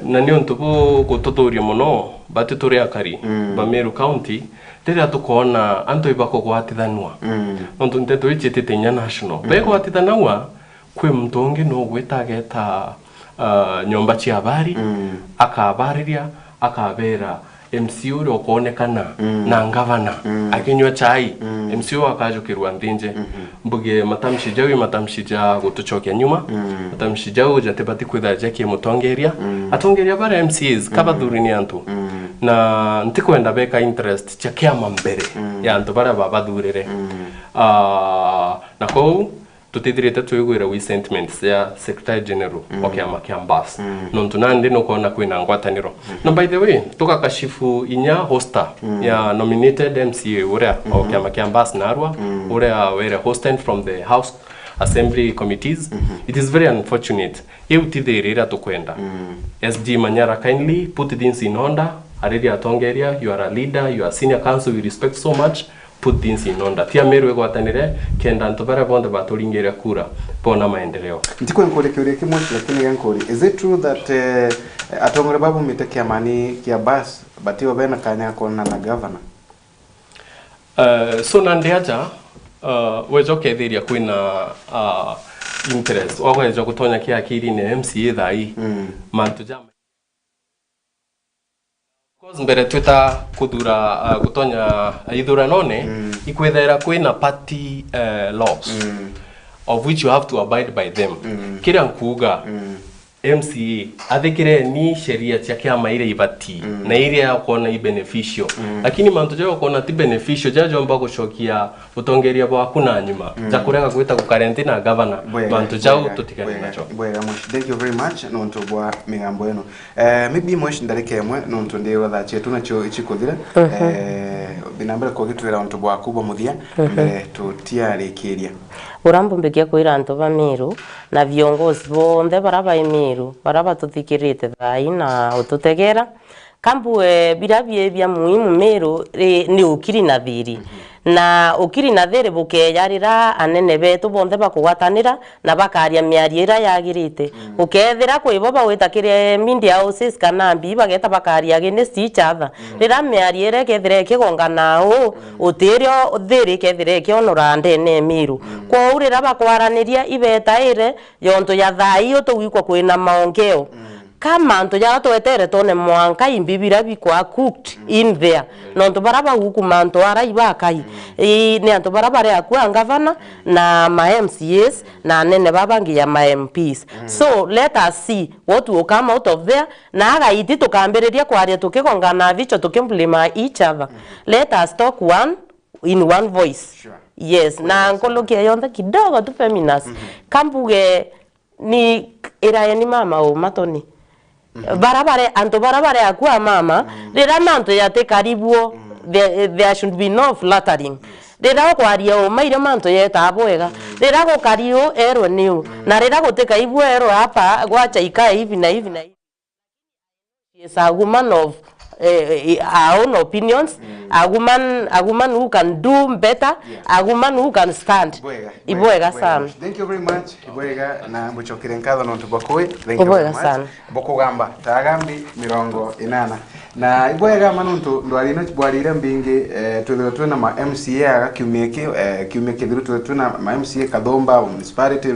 S5: na ni ontubu gututhuria muno bati turi akari ba Meru County tira tukona anto ibako gwatithanwa ontu nteto ichitite nya national be gwatithanwa kwi mtongi no gwetageta nyomba cia habari akabariria akabera MCO ro kuonekana na ngavana akinywa chai MCO akajukirwa ndinje mbuge matamshi jawi matamshi ja gutuchokia nyuma matamshi jawi jatebati kwitha jaki mutongeria atongeria bara MCs kabathuri ni antu na ntikwenda beka interest cha kiama mbere ya antu bara babathurire na kou tutithirite twigwira we sentiments ya Secretary General okiama kiambas nontu nandi no kona kwina ngwataniro no by the way tukakashifu inya hosta ya nominated MCA uria okiama kiambas narwa uria were hosted from the House Assembly committees it is very unfortunate eutithirira tukwenda SG Manyara kindly put things in order already atongeria you are a leader you are senior counsel we respect so much put things in order tia Meru egwatanire kenda ntobara bonde baturingira kura pona maendeleo
S3: ndiko nkore kiuria kimwe lakini yankori is it true that atongore babu miteke amani kia bas batiwa bena kanya kona na governor
S5: so nandiaja wejo kethiria kwina interest ogwejo gutonya kia akiri ne MCA thai mantu jam cause mbere twita kuthura gutonya ithura none ikwethera kwina party laws of which you have to abide by them kira nkuga MCA athikire ni sheria cia kiama ile ibati na ile ya kuona i beneficial lakini mantu jo kuona ti beneficial jajo mba gucokia utongeria bwaku na nyuma ja kurega gwita ku quarantine governor mantu jao tutikane nacho
S3: bwega much thank you very much no nto bwa migambo eno maybe much ndareke emwe no nto ndi watha chetu nacho ichikuthira binambira ko gitwira nto bwa kubo muthia mbere tutiarikiria
S4: urambo mbekia kwira antu ba Meru na viongozi bonde baraba Meru baraba tuthikirite thai na ututegera kambue birabie bya muhimu Meru ni ukiri na thiri na ukiri na thiri bukeyarira anene betu bonde bakugwatanira na bakaria miarira yagirite ukethira kwibo bawitakire media houses kana mbi bageta bakaria against each other rira miarira kethire kigongana utirio thiri kethire kionora ndene Meru kwa urira bakwaraniria ibeta ire yonto ya thai utugikwa kwina maongeo kama anto ya twetere tone mwanka imbibira bikwa cooked in there nonto baraba huku manto ara ibakai ni anto baraba ya kwa governor na ma MCAs na nene babangi ya ma MPs so let us see what will come out of there na aga iti tukambereria kwaria tukigongana vicho tukimplima each other let us talk in one voice yes na nkolokia yonda kidogo tu feminist kambuge ni iraye ni mama o matoni barabare anto barabare akwa mama rira manto yate karibuo there should be no flattering rira kwaria o maire manto yeta abwega rira go kario ero niu na rira guteka ibu ero hapa gwacha ikae hivi na hivi na hivi is a woman of our own opinions a woman who can do better a woman who can stand ibwega sana
S3: thank you very much ibwega na mbuchokire nkadha no tubakoi thank you very much bokugamba tagambi mirongo inana na ibwega manuntu ndwalino bwalira mbingi twethwe twena ma MCA kiumeke thiru twena ma MCA Kathomba municipality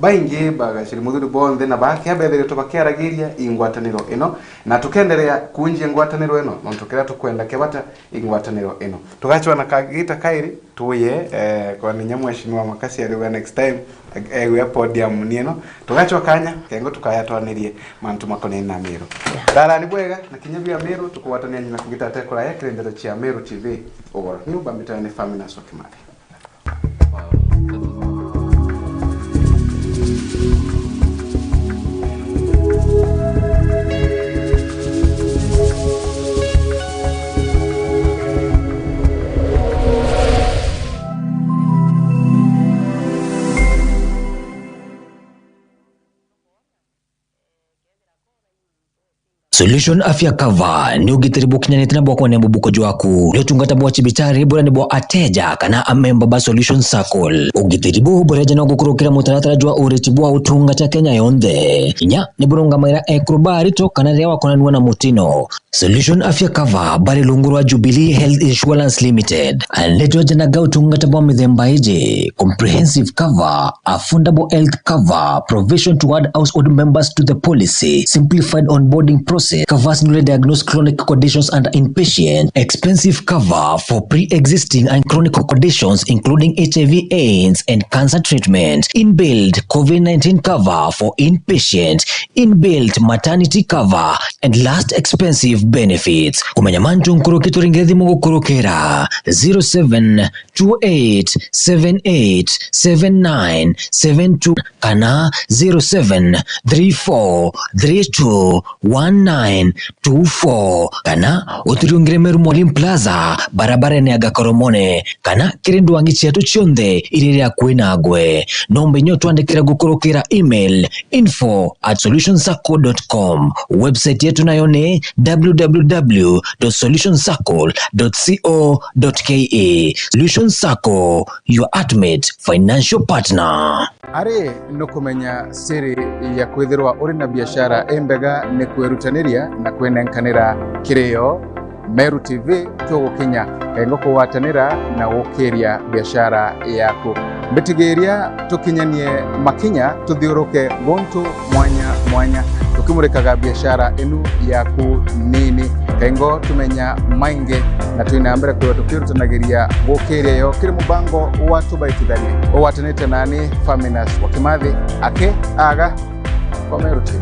S3: baingi bagashiri muthuri bonde na bake abethere tubakiaragiria ingwataniro ino na tukenderea kunjia ngwataniro ino no tukira tukwenda kebata ingwataniro ino tugachwa na kagita kairi tuye kwa ninyamweshimwa makasi ari next time we podium nieno tugachwa kanya kengo tukayatwanirie mantu makone na Meru dala ni bwega na kinyabia Meru tukuwatania nyina kugita tekora ya kirendero cha Meru TV over nyumba mitane family Sokimale.
S2: Solution Afya Cover ni ugitiri bukinyanite na bwako nembo buko jwaku leo tungata bwa chibitari bora ni bwa ateja kana amemba ba Solution Circle ugitiri bu bora jana gukurukira mutaratara jwa ureti bwa utungata Kenya yonde inya ni burunga maira ekrobari to kana rewa konanwa na mutino Solution Afya Cover bari lungurwa Jubilee Health Insurance Limited aletwa jana ga utungata bwa mithemba ije comprehensive cover affordable health cover provision to add household members to the policy simplified onboarding process covers newly diagnosed chronic conditions and inpatient, expensive cover for pre-existing and chronic conditions including HIV/AIDS and cancer treatment, inbuilt COVID-19 cover for inpatient, inbuilt maternity cover, and last expensive benefits. Kumenya manju nkurukito ringethi mugukurukira 0728787972 kana 0734321924 kana uturiungire Meru Mwalimu Plaza barabara ni agakoromone kana kirindu wangi chiatu chionde iriria kuinagwe nombe nyoto andikira gukurukira email info@solutionscircle.com website yetu nayo ni www.solutionscircle.co.ke Solution Circle, your ultimate financial partner.
S3: Ari no kumenya siri ya kwithirwa uri na biashara embega ne kwerutaniria na kwenenkanira kireo Meru TV tugukinya kengo kuwatanira na gukiria biashara yaku mbitigiria tukinyanie makinya tuthiuruke gontu mwanya tukimurikaga biashara enu yaku nini kengo tumenya mainge na tuinambira kwa tukirutanagiria gukiria yo kiri mubango watu baitithanie owatanite nani Faminas Wakimathi ake aga kwa Meru TV.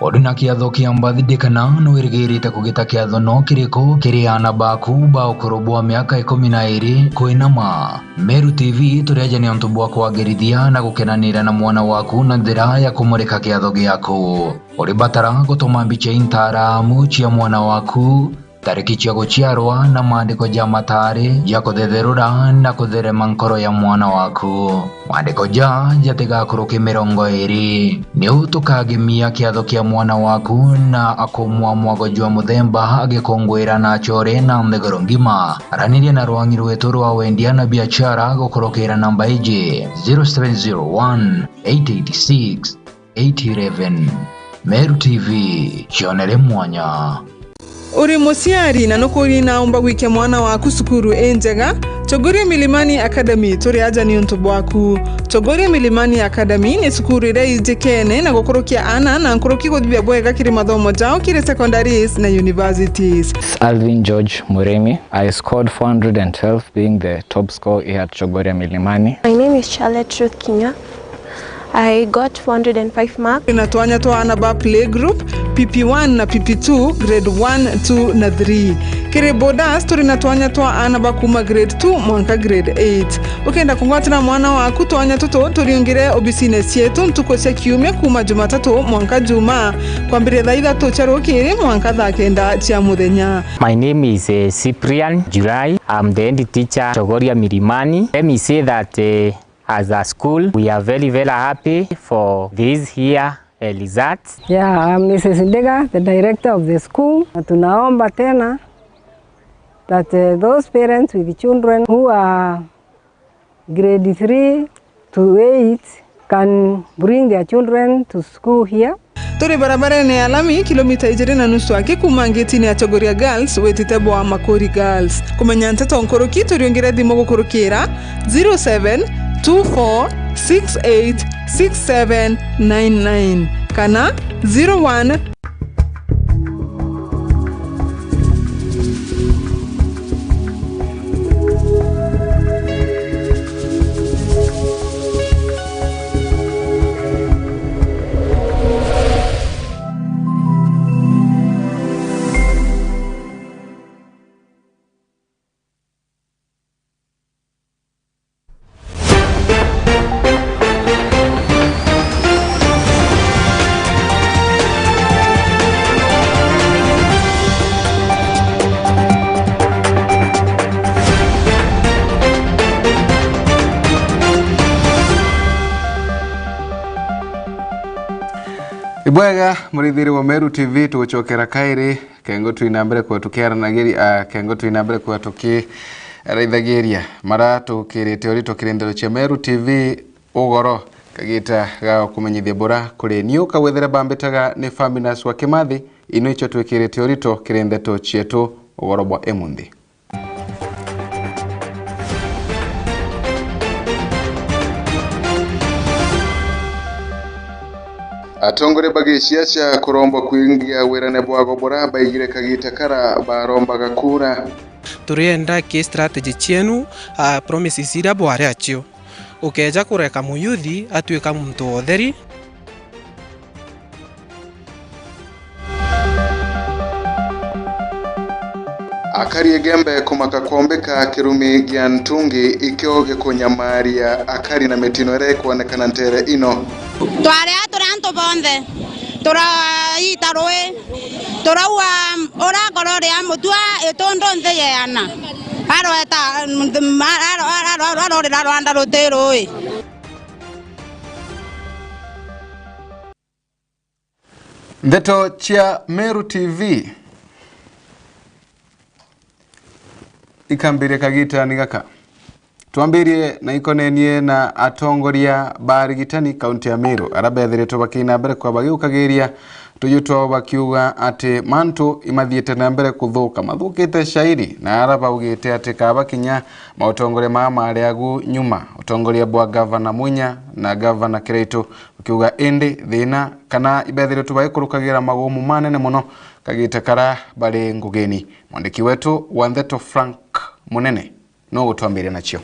S2: Orina kiatho kia mbathidikana no irigirite kugita kiatho no kiriko kiri ana baku ba ukurubwa miaka 12 kwinama. Meru TV tureja ni ontu bwa kwagirithia na gukenanira na mwana waku na njira ya kumurika kiatho giaku. Uribatara gutuma mbica intaramu cia mwana waku, tariki cia guciarwa na maandiko ja matari ja kuthetherura na kutherema nkoro ya mwana waku. Maandiko jatigakuruki 20 ni utukagemia kiatho kia mwana waku na akumwa mwago jwa muthemba agikongwira na chore na ndegoro ngima. Araniria na rwangi rwetu rwa wendia na biashara gukurukira namba iji 0701 886 811. Meru TV, chionere mwanya.
S1: Uri musiari na nukuri na umba wike mwana waku sukuru enjega, Chogoria Milimani Academy turi aja ni untubu waku. Chogoria Milimani Academy ni sukuru ira ijikene na gukurukia ana na nkuruki kuthibia bwega kiri mathomo jao kiri secondaries na universities.
S6: Alvin George Muremi. I scored 412, being the top scorer here at Chogoria Milimani.
S7: My name is Charlotte Truth Kinya. I got 405 marks.
S1: Inatuanya toa anaba playgroup, PP1 na PP2, grade 1, 2 na 3. Kiri bodas turi natuanya toa anaba kuma grade 2, mwanka grade 8. Ukenda kungwatina mwana waku tuanya tuto turiungire obisines yetu ntuko cia kiumia kuma Jumatatu mwanka Juma. Kwa mbere thaa 3 cia rukiri mwanka thaa 9 cia muthenya.
S8: My name is Cyprian July. I'm the head teacher Chogoria Milimani. Let me say that as a school, we are very happy for this here results.
S9: Yeah, I'm Mrs. Ndega, the director of the school. Tunaomba tena that those parents with children who are grade 3 to 8 can bring their children to school here.
S1: Turi barabara ni alami kilomita 2.5 kuma ngeti ni Chogoria Girls wetitebo wa Makori Girls. Kumenya nteto nkoroki turiongera thimo gukurukira 0724686799 kana 01
S3: Ibwega murithiri wa Meru TV tuchokera kairi kengo tuinambere kwa tukiaranagiri kengo tuinambere kwa raithagiria mara tukirite uri tukirindiro cia Meru TV ugoro kagita ga kumenyithia bora kuri niuka wethera bambetaga ni Faminas wa Kimathi ino icho twikirite urito kirindeto cietu ugoro bwa emundi. Atongore bagishia cia kuromba kuingia werane bwago bora baigire kagita kara baromba gakura.
S10: Turienda ki strategy cienu promises ira bware acio. Ukeja kureka muyuthi atuika muntu otheri.
S3: Akari gembe kumaka kombeka kirumi gia ntungi ikioge kunyamaria akari na metino ere kuonekana ntere ino.
S11: Tware aturanto bonde. Tora itaroe. Tora ora korore amutua etondo ntheyana. Aro eta aro anda rotero e.
S3: Ndeto chia Meru TV ikambire kagita nigaka. Tuambirie na ikonenie na atongoria barigitani kaunti ya Meru arabethireto bakina mbere kwa bagiukagiria tuyuto bakiuga ati mantu imathiete na mbere kuthuka mathukite shairi na araba ugite ati kabakinya mautongore mariagu nyuma utongoria bwa governor Munya na governor Kireito ukiuga indi thina kana ibethireto baikurukagira magumu manene muno kagita kara bari ngugeni. Mwandiki wetu Wandeto Frank Munene no gutwambire nacio.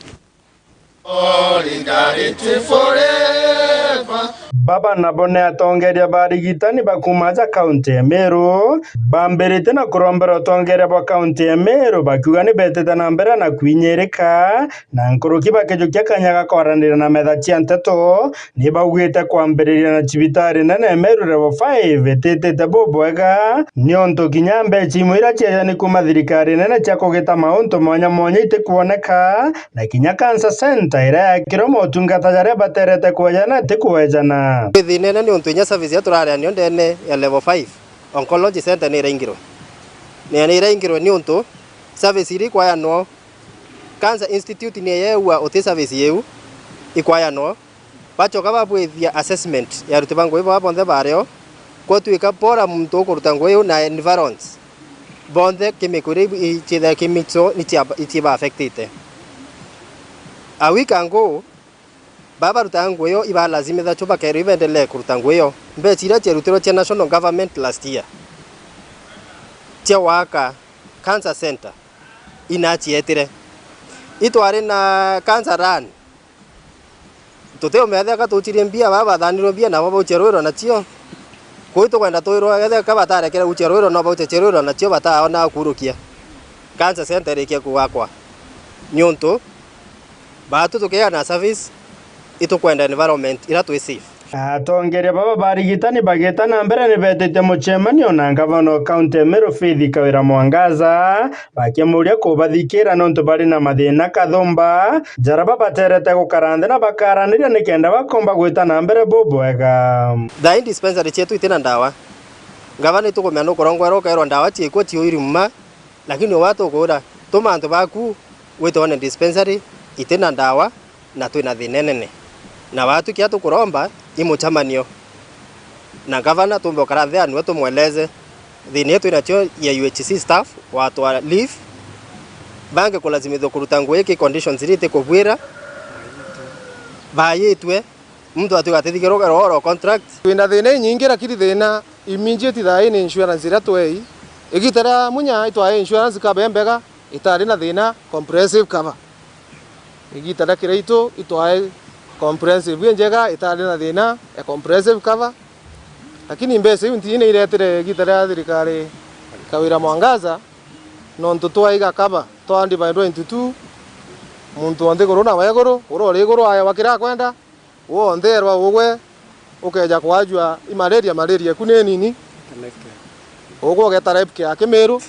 S12: Solidarity forever. baba nabone atongeria barigitani bakumaja kaunti ya Meru bambirite na kurombera atongeria ba kaunti ya Meru bakiuga ni betete na mbere na kwinyereka na nkuruki bakijukia kanyaga kwaranira na metha cia nteto ni baugite kwambiriria na cibitari nene Meru level 5 etete bobwega ni onto kinyambe chimwira cia ni kuma thirikari nene cia kugita maunto mwanya ite kuoneka na kinya cancer center ira yakiro motungata jaria baterete kwejana tikwejana
S13: thine ni onto nya service yaturarea ni ndene ya level 5 oncology center ni iraingirwe ni onto service iri kwaya no cancer institute ni yewa ote service yeu ikwaya no bachoka babwithia assessment ya rutibango ibo bonde bareo ko tuika pora muntu kurutango yeu na environs bonde kimikuri ichida kimitso itiba affected a week ago baba rutango yo iba lazima da choba kero ibendele kurutango yo mbe chira cherutero cha national government last year cha waka cancer center inachietire itware na cancer run tuteo methe ka tuchirie mbia baba thaniro mbia na baba ucherwiro na chio kuito kwenda toiro gethe ka batare kera ucherwiro na baba ucherwiro na chio bataona kurukia cancer center ikia kuwakwa nyonto batu tukia na service ito kwenda environment ira tu safe
S12: atongeria baba barigitani bageta na mbere ni betete muchemanio na ngavana county Meru Faith Kawira Mwangaza bakiamuria kubathikira nonto bari na mathina kathumba jaraba baterete gukarande na bakaraniria nikenda bakomba gwita na mbere bobwega
S13: the dispensary chetu itina ndawa ngavana itukumya no korongwero kairo ndawa chieko chiuirima lakini watu kura tumantu baku witone dispensary itina ndawa na twina thinenene na watu kia tukuromba imuchamanio na gavana tumbo karadhea ni wetu mweleze thini yetu inacho ya UHC staff watu wa leave bange kulazimithwa kuruta nguo iki conditions rite kubwira bayitwe mtu atugatithigero ro contract
S14: twina thina nyingi lakini thina immediate thai ni insurance ira twei igitara munya itwa insurance ka bembega itari na thina comprehensive cover igitara kireito itwa comprehensive njega itari na thina ya comprehensive cover lakini mbese yuntine iretire gitara thirikari Kawira Mwangaza no ntutwa iga cover twandi by 22 muntu onde corona wegoro urore goro aya wakira kwenda wo nderwa ugwe ukeja kwajwa malaria kunenini ugo getara epke akemeru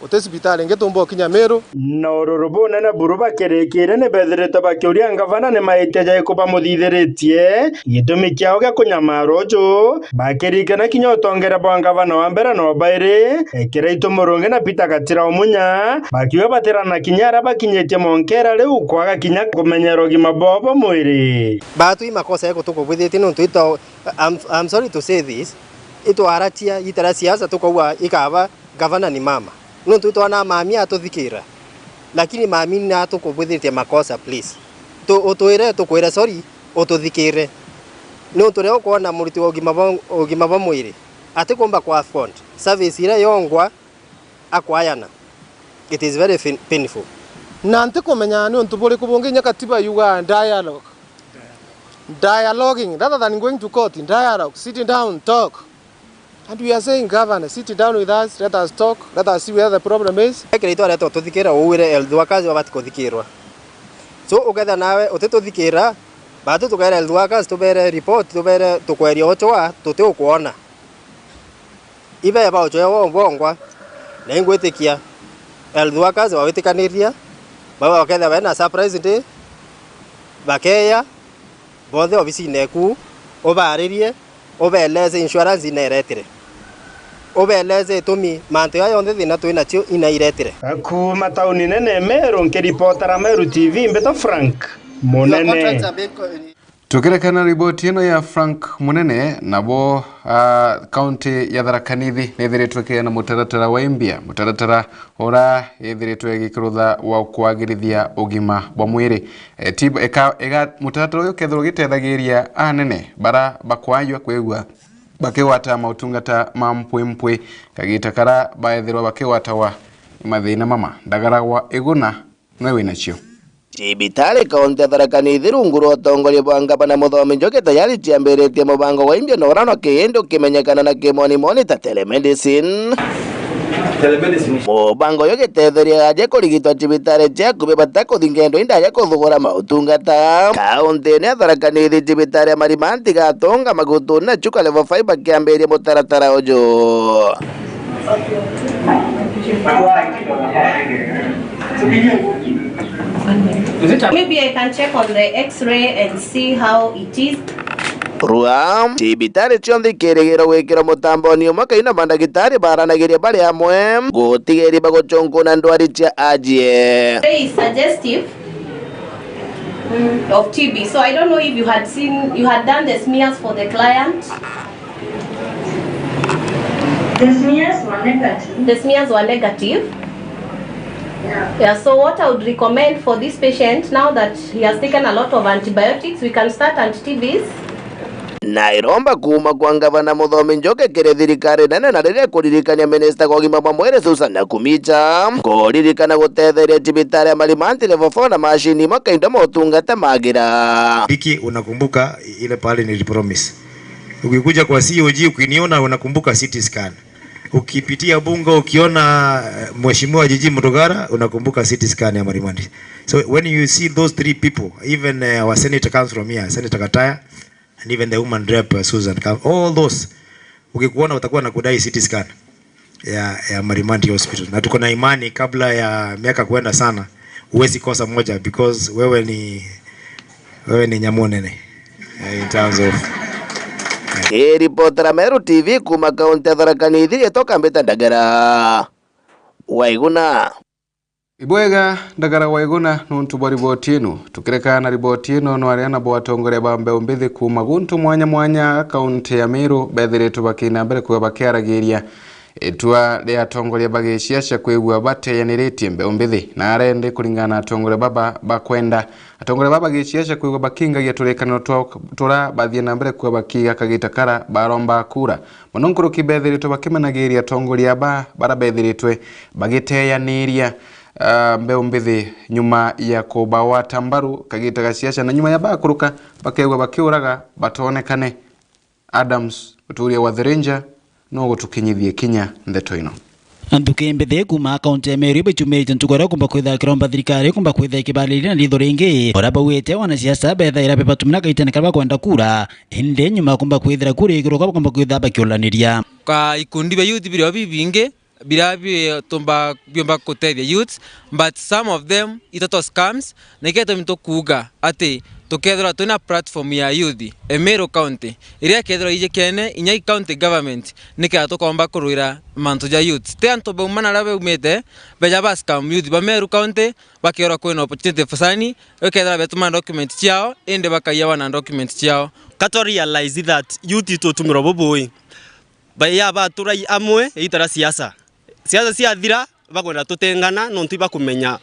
S14: otesibitali ngetombo kinya Meru
S12: no rorobona na buruba kerekere ne betherete bakiuria ngavana ne maiteja ikuba muthithiretie gitumi kiao gya kunyamarojo bakirikana kinya otongera bwa ngavana wa mbere no baire ekiraito murunge na Peter Gatira omunya bakiwa baterana kinyara bakinyetie monkera leu kwaga kinya kumenyero gimabobo mwiri
S13: batu imakosa yako tukubwithiti no twito I'm sorry to say this ito aratia itara siasa tukwa ikaba gavana ni mama no tutwana mami atuthikira lakini mami na tukubwithite makosa please otoire tukwira sorry otuthikire no tureo kuona muriti ogima ba mwiri ati komba kwa fund service ira yongwa akwayana it is very painful
S14: na ntikumenya ni ntuburi kubunginya katiba yuga dialoguing rather than going to court in dialogue sitting down talk. And we are saying, Governor, sit down with us, let us talk, let us see where the problem is.
S13: Ekirito areto tuthikira uwire elduakazi wa batiko thikirwa. So ugetha nawe utituthikira batu tukera elduakazi tubere report tubere tukweria ochoa tuti ukuona. Ibe ba ochoa wongwa na ingwetikia elduakazi wawitikaniria baba waketha bena surprise day bakeya bothe ofisi neku obaririe obeleze insurance ineretire obeleze tumi manto ya yonde thina twina cio inairetire
S12: kuma tauni nene Meru nkiripotera Meru TV mbeto Frank Munene
S3: tukirekana riboti ino ya Frank Munene nabo county ya Tharaka Nithi nethiritwe kia na mutaratara wa imbia mutaratara ora ethiritwe gikirutha wa kwagirithia ugima bwa mwiri ega mutaratara uyu kethiro gitethagiria anene bara bakwajwa kwegwa bakiwata mautungata mampwempwe kagita kara baethirwa bakiwata wa mathina mama ndagaragwa iguna mwe wina cio
S15: Cibitari kaunti ya Tharaka Nithi rungu rwa utongoria bwa ngavana Muthomi Njoki tayari ciambiritie mubango wa imbio na urano kiindi ukimenyekana na kimoni ta telemedicine. Mubango uyu gitetheria aje kurigitwa cibitari cia kubi batakuthinga inda ya kuthugura mautungata. Kaunti-ini ya Tharaka Nithi cibitari ya Marimanti gatunga magutu na chuka level 5 bakiambiria mutaratara uju.
S16: Maybe I can check on the x-ray and see how it is.
S15: Ruam, cibitari cionthi kirigiro gwikira mutamboni umwe kaina mandagitari baranagiria bari amwe gutigiri baguchunguna ndwari cia ajie.
S16: Very suggestive of TB. So I don't know if you had done the smears for the client.
S17: The smears were negative.
S16: The smears were negative. Yeah, so what I would recommend for this patient, now that he has taken a lot of antibiotics, we can start anti-TBs.
S15: Na iromba kuma kwa ngavana Muthomi Njoki kiri thirikari nene na riria kuririkania minista kwa ugima wa mwiri Susan Nakumicha kuririkana gutetheria cibitari ya Marimanti level 4 na mashini makaindo motungata magira.
S18: Hiki unakumbuka ile pale nilipromise. Ukikuja kwa COG ukiniona unakumbuka CT scan. Ukipitia bunga ukiona mheshimiwa Jiji Mutugara unakumbuka CT scan ya Marimanti. So when you see those three people, even our senator comes from here, Senator Kataya, and even the woman rep Susan, all those ukikuona utakuwa na kudai CT scan ya Marimanti Hospital. Na tuko na imani kabla ya miaka kwenda sana uwezi kosa moja, because wewe ni nyamonene in terms of
S15: Reporter Meru TV kuma kaunti ya Tharaka Nithi gitoka mbita Ndagara Waiguna.
S3: Ibwega Ndagara Waiguna nuntu bwa riboti ino tukireka na riboti ino no ariana bo atongore bambe umbithi kuma guntu mwanya kaunti ya Meru bethiretu bakina mbere kuba bakiaragiria etua ria atongoria bagiciaca kwigua bateyaniritie mbe umbithi na arende kuringana atongore baba bakwenda atongore baba giciaca kwigua bakingagia turekaniro tura bathie na mbere kuba bakiga kagitakara baromba kura munonkuru kibethiretu bakimenagiria atongoria barabethiretwe bagiteyaniria mbe umbithi nyuma ya kubawa tambaru kagita gaciaca na nyuma ya bakuruka bakegwa bakiuraga batonekane. Adams uturia wa The Ranger no gutukinyithie kinya ndeto ino
S19: Anduke mbethe kuma akaunti ya Meru bechumete ntukora kumba kwitha kiromba thirikari kumba kwitha kibalili na litho ringi ora bawete wana siasa betha ira pepa tumina kaitana kaba kwenda kura inde nyuma kumba kwithira kura igiro kumba kwitha bakiolaniria
S20: ka ikundi ba youth biro bibinge birabi tomba biomba kutethia youth, but some of them itato scams na keto mito kuga ati tukethira tuna platform ya youth Meru County iria kethira ije kene inya county government nika tukomba kuruira mantu ja youth te anto be umana rabe umete beja ba scam youth ba Meru County bakira kwena opportunity fasani kethira betuma document ciao ende bakaya na document ciao
S21: kato realize that youth to tumiro boboy baya ba turai amwe itara siasa cia thira bakwenda tutengana no ntiba kumenya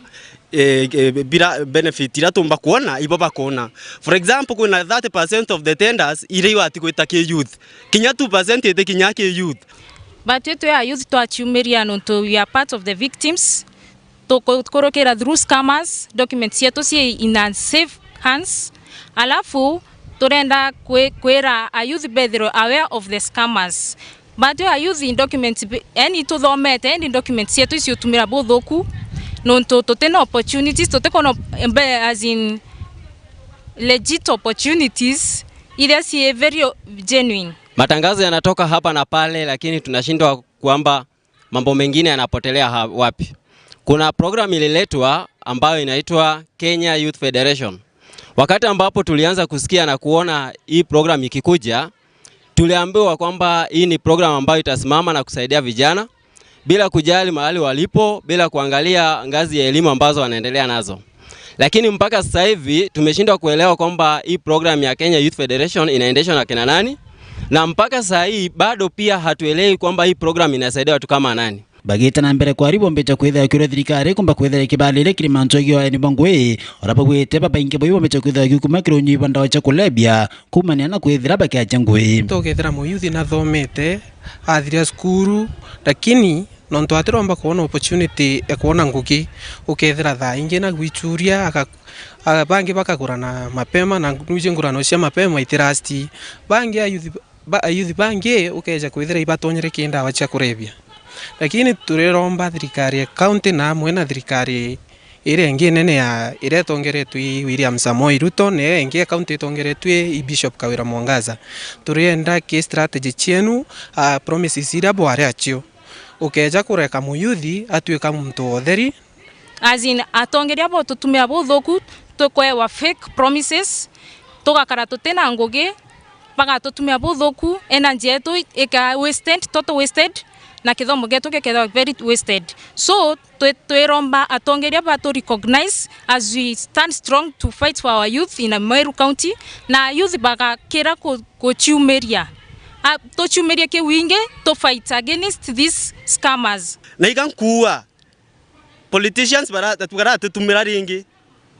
S21: bira benefit ira tumba kuona ibo bakona. For example kuna 30% of the tenders ire wati kwita ke youth kinya 2% ite kinya ke youth,
S22: but yetu ya youth to achumiria no to we are part of the victims to korokera through scammers. Documents yetu si in safe hands, alafu turenda kwera a youth bedro aware of the scammers. But you are using documents any to the met any documents yetu isi utumira bodhoku no to tena opportunities to take on as in legit opportunities either si very genuine.
S21: Matangazo yanatoka hapa na pale, lakini tunashindwa kwamba mambo mengine yanapotelea wapi. Kuna program ililetwa ambayo inaitwa Kenya Youth Federation. Wakati ambapo tulianza kusikia na kuona hii program ikikuja, tuliambiwa kwamba hii ni program ambayo itasimama na kusaidia vijana bila kujali mahali walipo, bila kuangalia ngazi ya elimu ambazo wanaendelea nazo. Lakini mpaka sasa hivi tumeshindwa kuelewa kwamba hii program ya Kenya Youth Federation inaendeshwa na kina nani, na mpaka sasa hii bado pia hatuelewi kwamba hii program inasaidia watu kama nani.
S19: Bagita na mbere kwa ribo mbecha kwitha kure thirikari kumba kwitha kibalile kiri manchogio ni bangwe oraba gwete baba inge boyo mbecha kwitha kuma kiro nyi banda wacha kulebia kumania na kwithira bakya jangwe
S10: to kethira mo youth na thomete athira skuru lakini nontu atiromba kuona opportunity ya kuona ngugi ukethira thaa ingi na gwichuria bangi bakagurana mapema na nuje ngurano cia mapema itirasti bangi ayuthi bangi ukeja kwithira ibatonyere kinda wacha kurebia lakini turiromba thirikari ya county na mwena thirikari ire ingi nene ya ire tongeretwe William Samoei Ruto ne ingi county tongeretwe Bishop Kawira Mwangaza turienda ki strategy chienu promises ira bware achio ukeja kureka muyuthi atwika muntu otheri
S22: as in atongeria bo tutumia bo thoku tukwewa fake promises tugakara tutena ngugi baga tutumia bo thoku energy yetu ika wasted na kithomo getu gekethwa very wasted so twiromba atongeria ba to recognize as we stand strong to fight for our youth in Meru County na youth baga kira ko chumeria to chumeria ke winge to fight against these scammers
S4: na ikankuwa politicians bara tukara tutumira ringi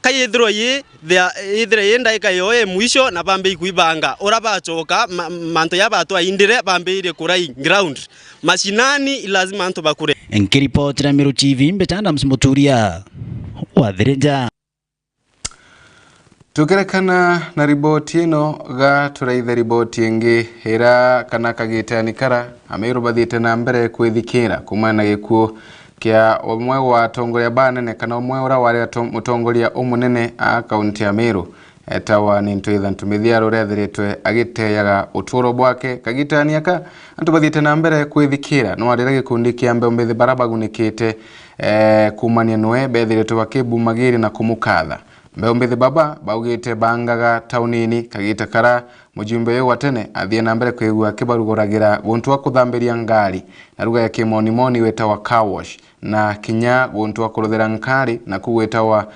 S4: kayithro ye ithre yenda ikayoe mwisho na bambe ikuibanga ora bachoka manto yabato aindire bambe ire kurai ground mashinani lazima anto bakure
S19: Nkiripoti na Meru TV mbetanda msimuturia wathirenja
S3: tukerekana na riboti ino ga turaitha riboti ingi hira kana kagitani kara Ameru bathite na mbere kwithikira kumana gikuo kia omwe wa tongoria banene kana omwe ora wari mutongoria umunene a kaunti ya Meru etawa ni ntwitha ntumithiaro rethiritwe agiteyaga uturo bwake kagitani aka antu bathite na mbere kwithikira no arira gikundi kia mbembe barabagunikite kumania noe bethiritwe bakibumagiri na kumukatha mbembe baba baugite bangaga taunini kagita kara mujumbe yo watene athie na mbere kwigua kibaruguragira guntu akuthambiria ngari na ruga ya kimoni weta wa car wash na kinya guntu akuruthira nkari na kuweta wa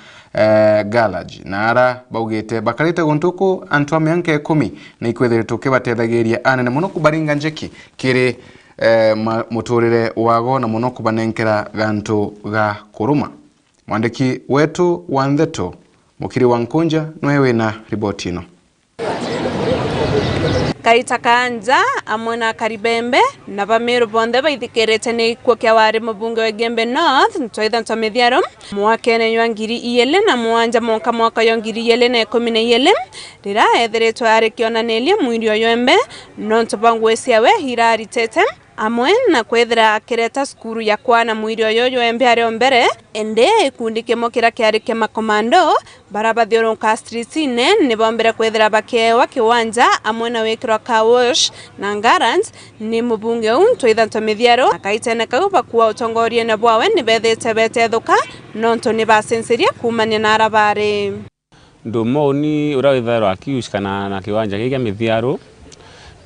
S3: garage na ara baugite bakarite guntuku antu amyanke 10 na ikwethiritwo kibatethagiria anene muno kubaringa njeki kiri muturire wago na muno kubanenkera gantu ga kuruma mwandiki wetu wa Ntheto Mukiri wa Nkunja nwewe na riboti ino
S5: Kaita Kanja amona Karibembe na Bameru bonde baithikirite ni ikuo kia wari mubunge wa Gembe North ntwaitha ntomithiaro mwakene ywa ngiri iyele na mwanja mwaka yo ngiri iyele na 12 rira ethiritwe ari kionanelia mwiri oyembe no ntobangwesiawe hirari tete amwe na kwethira kireta skuru ya kwana mwiri oyo embe ari ombere ende ikundi kimo kira kiari kema komando barabathioronka streets ine ni bombere kwethira bakewa kiwanja amwe na wekirwa car wash na garant ni mubunge ntwaitha ntomithiaro akaitene kau bakuwa utongorie na bwawe ni bethete bethethuka nonto ni basenseria kumania na arabare
S23: ndumo ni urawitharo akiushikana na kiwanja giki mithiaro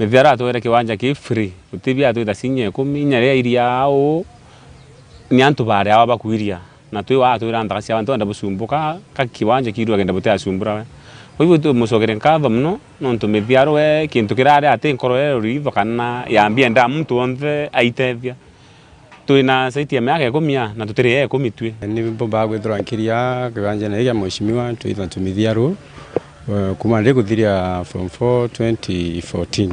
S23: mithiaro atwere kiwanja ki free utibia atwita sinye kuminya ria iria au ni antu bare aba bakuiria na twi wa atwira ndaka cia antu ndabusumbuka ka kiwanja kiru agenda butea sumbura we tu musogere nkatho mno no ntumithiaro we kintu kirare ati nkoro ritho kana yambia nda muntu onthe aitethia tuina saiti ya miaka 10 na tutire 10 twi
S24: ni bomba gwithira nkiria kiwanja na ya mheshimiwa tuitha ntumithiaro kuma ndiko thiria from 2014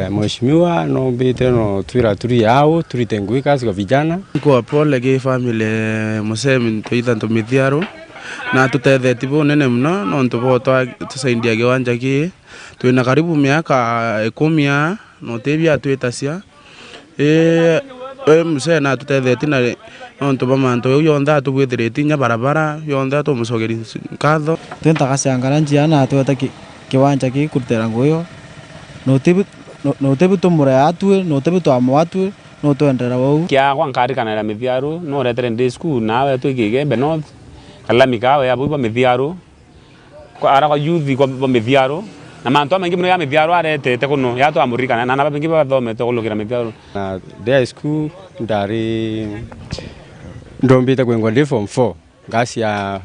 S24: mheshimiwa no bete no twira turi yao turite ngui kazi kwa vijana
S25: kwa pole ge family musemi tuitha ntumithiaro na tutetheti bo nene mno no ntubo tusaidia kiwanja ki twina karibu miaka 10 no tebia twetasia muse na tutetheti na nonto bamanto yo nda tubwithiriti nya barabara yo nda to musogeri nkatho
S26: twentaga ciangara njia na tweta kiwanja ki kurutera nguyo no tebu tumure atwe no tebu twamwatwe no twendera wau
S23: kia kwa nkari kana la mithiaro no retere ndi school nawe twikigembe north kala mikawe ya buba mithiaro kwa ara kwa youth kwa mithiaro na manto mengi mno ya mithiaro aretete kuno ya to amurika na bengi bathomete kulukira mithiaro
S24: na day school ndari ndombite kwengwa ndi form 4 ngasi ya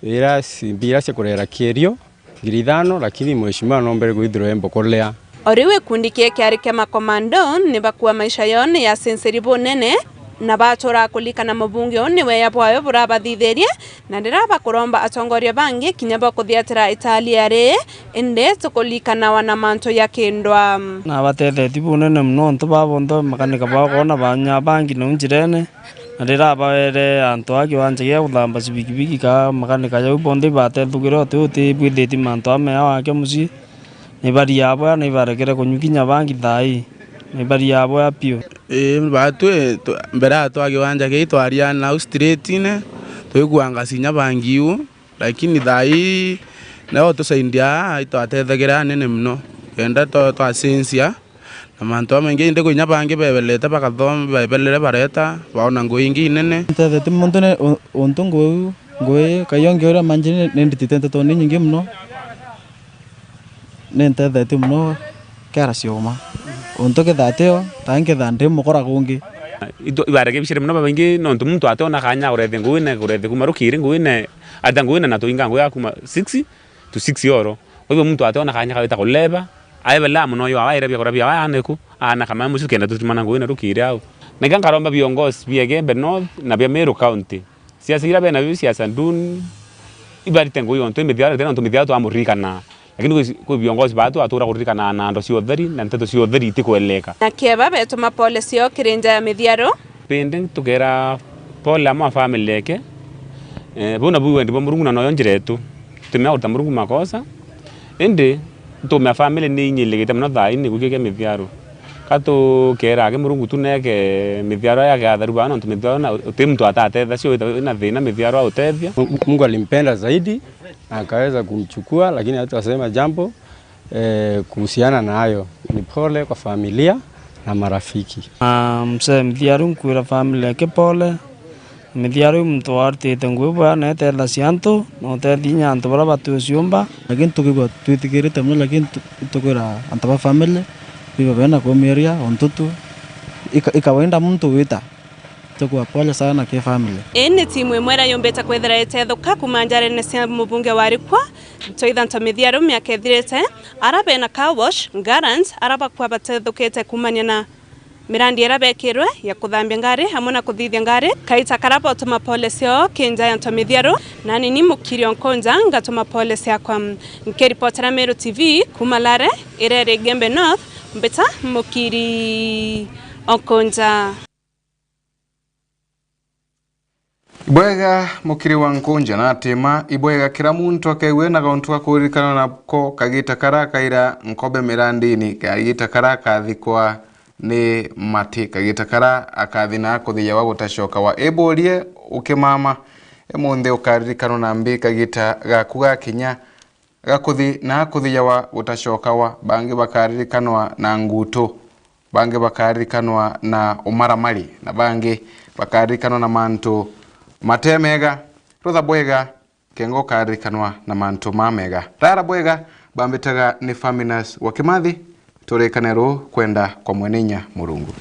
S24: ira simbira cia kurera kierio 5,000 lakini mheshimiwa nombere gwithiro embokolea
S5: oriwe kundi kiari kema komando ni bakuwa maisha yone ya senseri bonene na batora kulikana mubunge oni we yapwayo burabathithirie na ndiraba kuromba atongoria bangi kinya bakuthiatira italiare ende tukulikana wana manto ya kindwa
S26: na batetheti bunene muno ntu babondo makanika bakona banya bangi no njirene na ndiraba were antu akiwanja gia kuthamba cibikibiki ka makanika jau bondi batethugiro tuti bwithiti manto amea wake muci ni bari yabo ni barekere kunyukinya bangi thai ni bari yabo ya pio
S25: batu mbera to akiwanja ke twaria na straight ne tuikuanga sinya bangiu lakini thai nao tusaidia itwatethagira nene muno kenda to asensia na manto mengi ndiko nya bangi bebeleta bakathoma bebelere bareta baona ngoingi nene
S26: tetheti muntu ne untungu ngoe kayonge ora manjine ndititente to ni nyingi muno nentetheti muno kera cioma untoke thateo tange thande mukora gungi
S23: ibareke bishire muno babangi nontu muntu atona kanya urethe nguine kumarukire nguine ata nguine na tuinga nguya kuma 6 to 6 euro oyo muntu atona kanya kawita kuleba ayebela muno yo awaire bya korabia aneku ana kama musu kenda tutimana nguine rukire au nega nkaromba biongozi biege North na bya Meru County siasa ira bena siasa ndun ibarite nguyo ntu imediara tena ntu mediara to amurikana lakini kwa viongozi batu atura kurikana na ndo sio theri na nteto sio theri itikueleka
S5: na kiaba betuma pole sio kirenja ya mithiaro
S23: pende tugera pole ama family yake bona buwe ndipo murungu na noyo njiretu tumia uta murungu makosa ende tumia family ni nyilegete mno thai ni gukike mithiaro kato kera ke murungu tuneke mithiaro ya gatharu bana ntu mithiaro na utimtu atathetha sio ina thina mithiaro autethia
S24: Mungu alimpenda zaidi akaweza kumchukua, lakini hatasema jambo kuhusiana na hayo. Ni pole kwa familia na marafiki.
S26: Mse mithiaru nkwira familia ke pole mithiaru mtu artite ngubwa na tela sianto no te dinya anto bara batu siomba lakini tukigwa tuitikirite mno lakini tukwira antaba family biba bena komeria ontutu ikawenda mtu wita tukwa pole sana ke family
S5: ene timu imwera yombeta kwethera etethuka kumanjare ne cia mubunge warikwa toitha ntomithiaru miaka ethirite arabe na car wash garant araba kwa batethukite kumania na mirandi erabekirwe ya kuthambia ngari hamwe na kuthithia ngari kaita karabo tuma pole cio kinja ya ntomithiaru na nini mukirio nkonja ngatuma pole cia kwa nkiripotera Meru TV kumalare irere Gembe North mbeta mukiri okonja
S3: Ibwega mukiri wa nkonja na tema ibwega kila muntu akaiwe na kauntu akurikana nako kagita karaka ira nkobe mirandini kagita karaka thikwa ni mati kagita kara akathina akuthia wa gutashoka wa eborie ukimama emunthe ukaririkana na mbi kagita gakuga kinya gakuthi na akuthia wa gutashoka wa bangi bakaririkana na nguto bangi bakaririkana na umaramari na bangi bakaririkana na manto matemega rutha bwega kengo karikanwa na manto mamega rara bwega bambitaga ni Faminas wa Kimathi turekanero kwenda kwa mwenenya Murungu.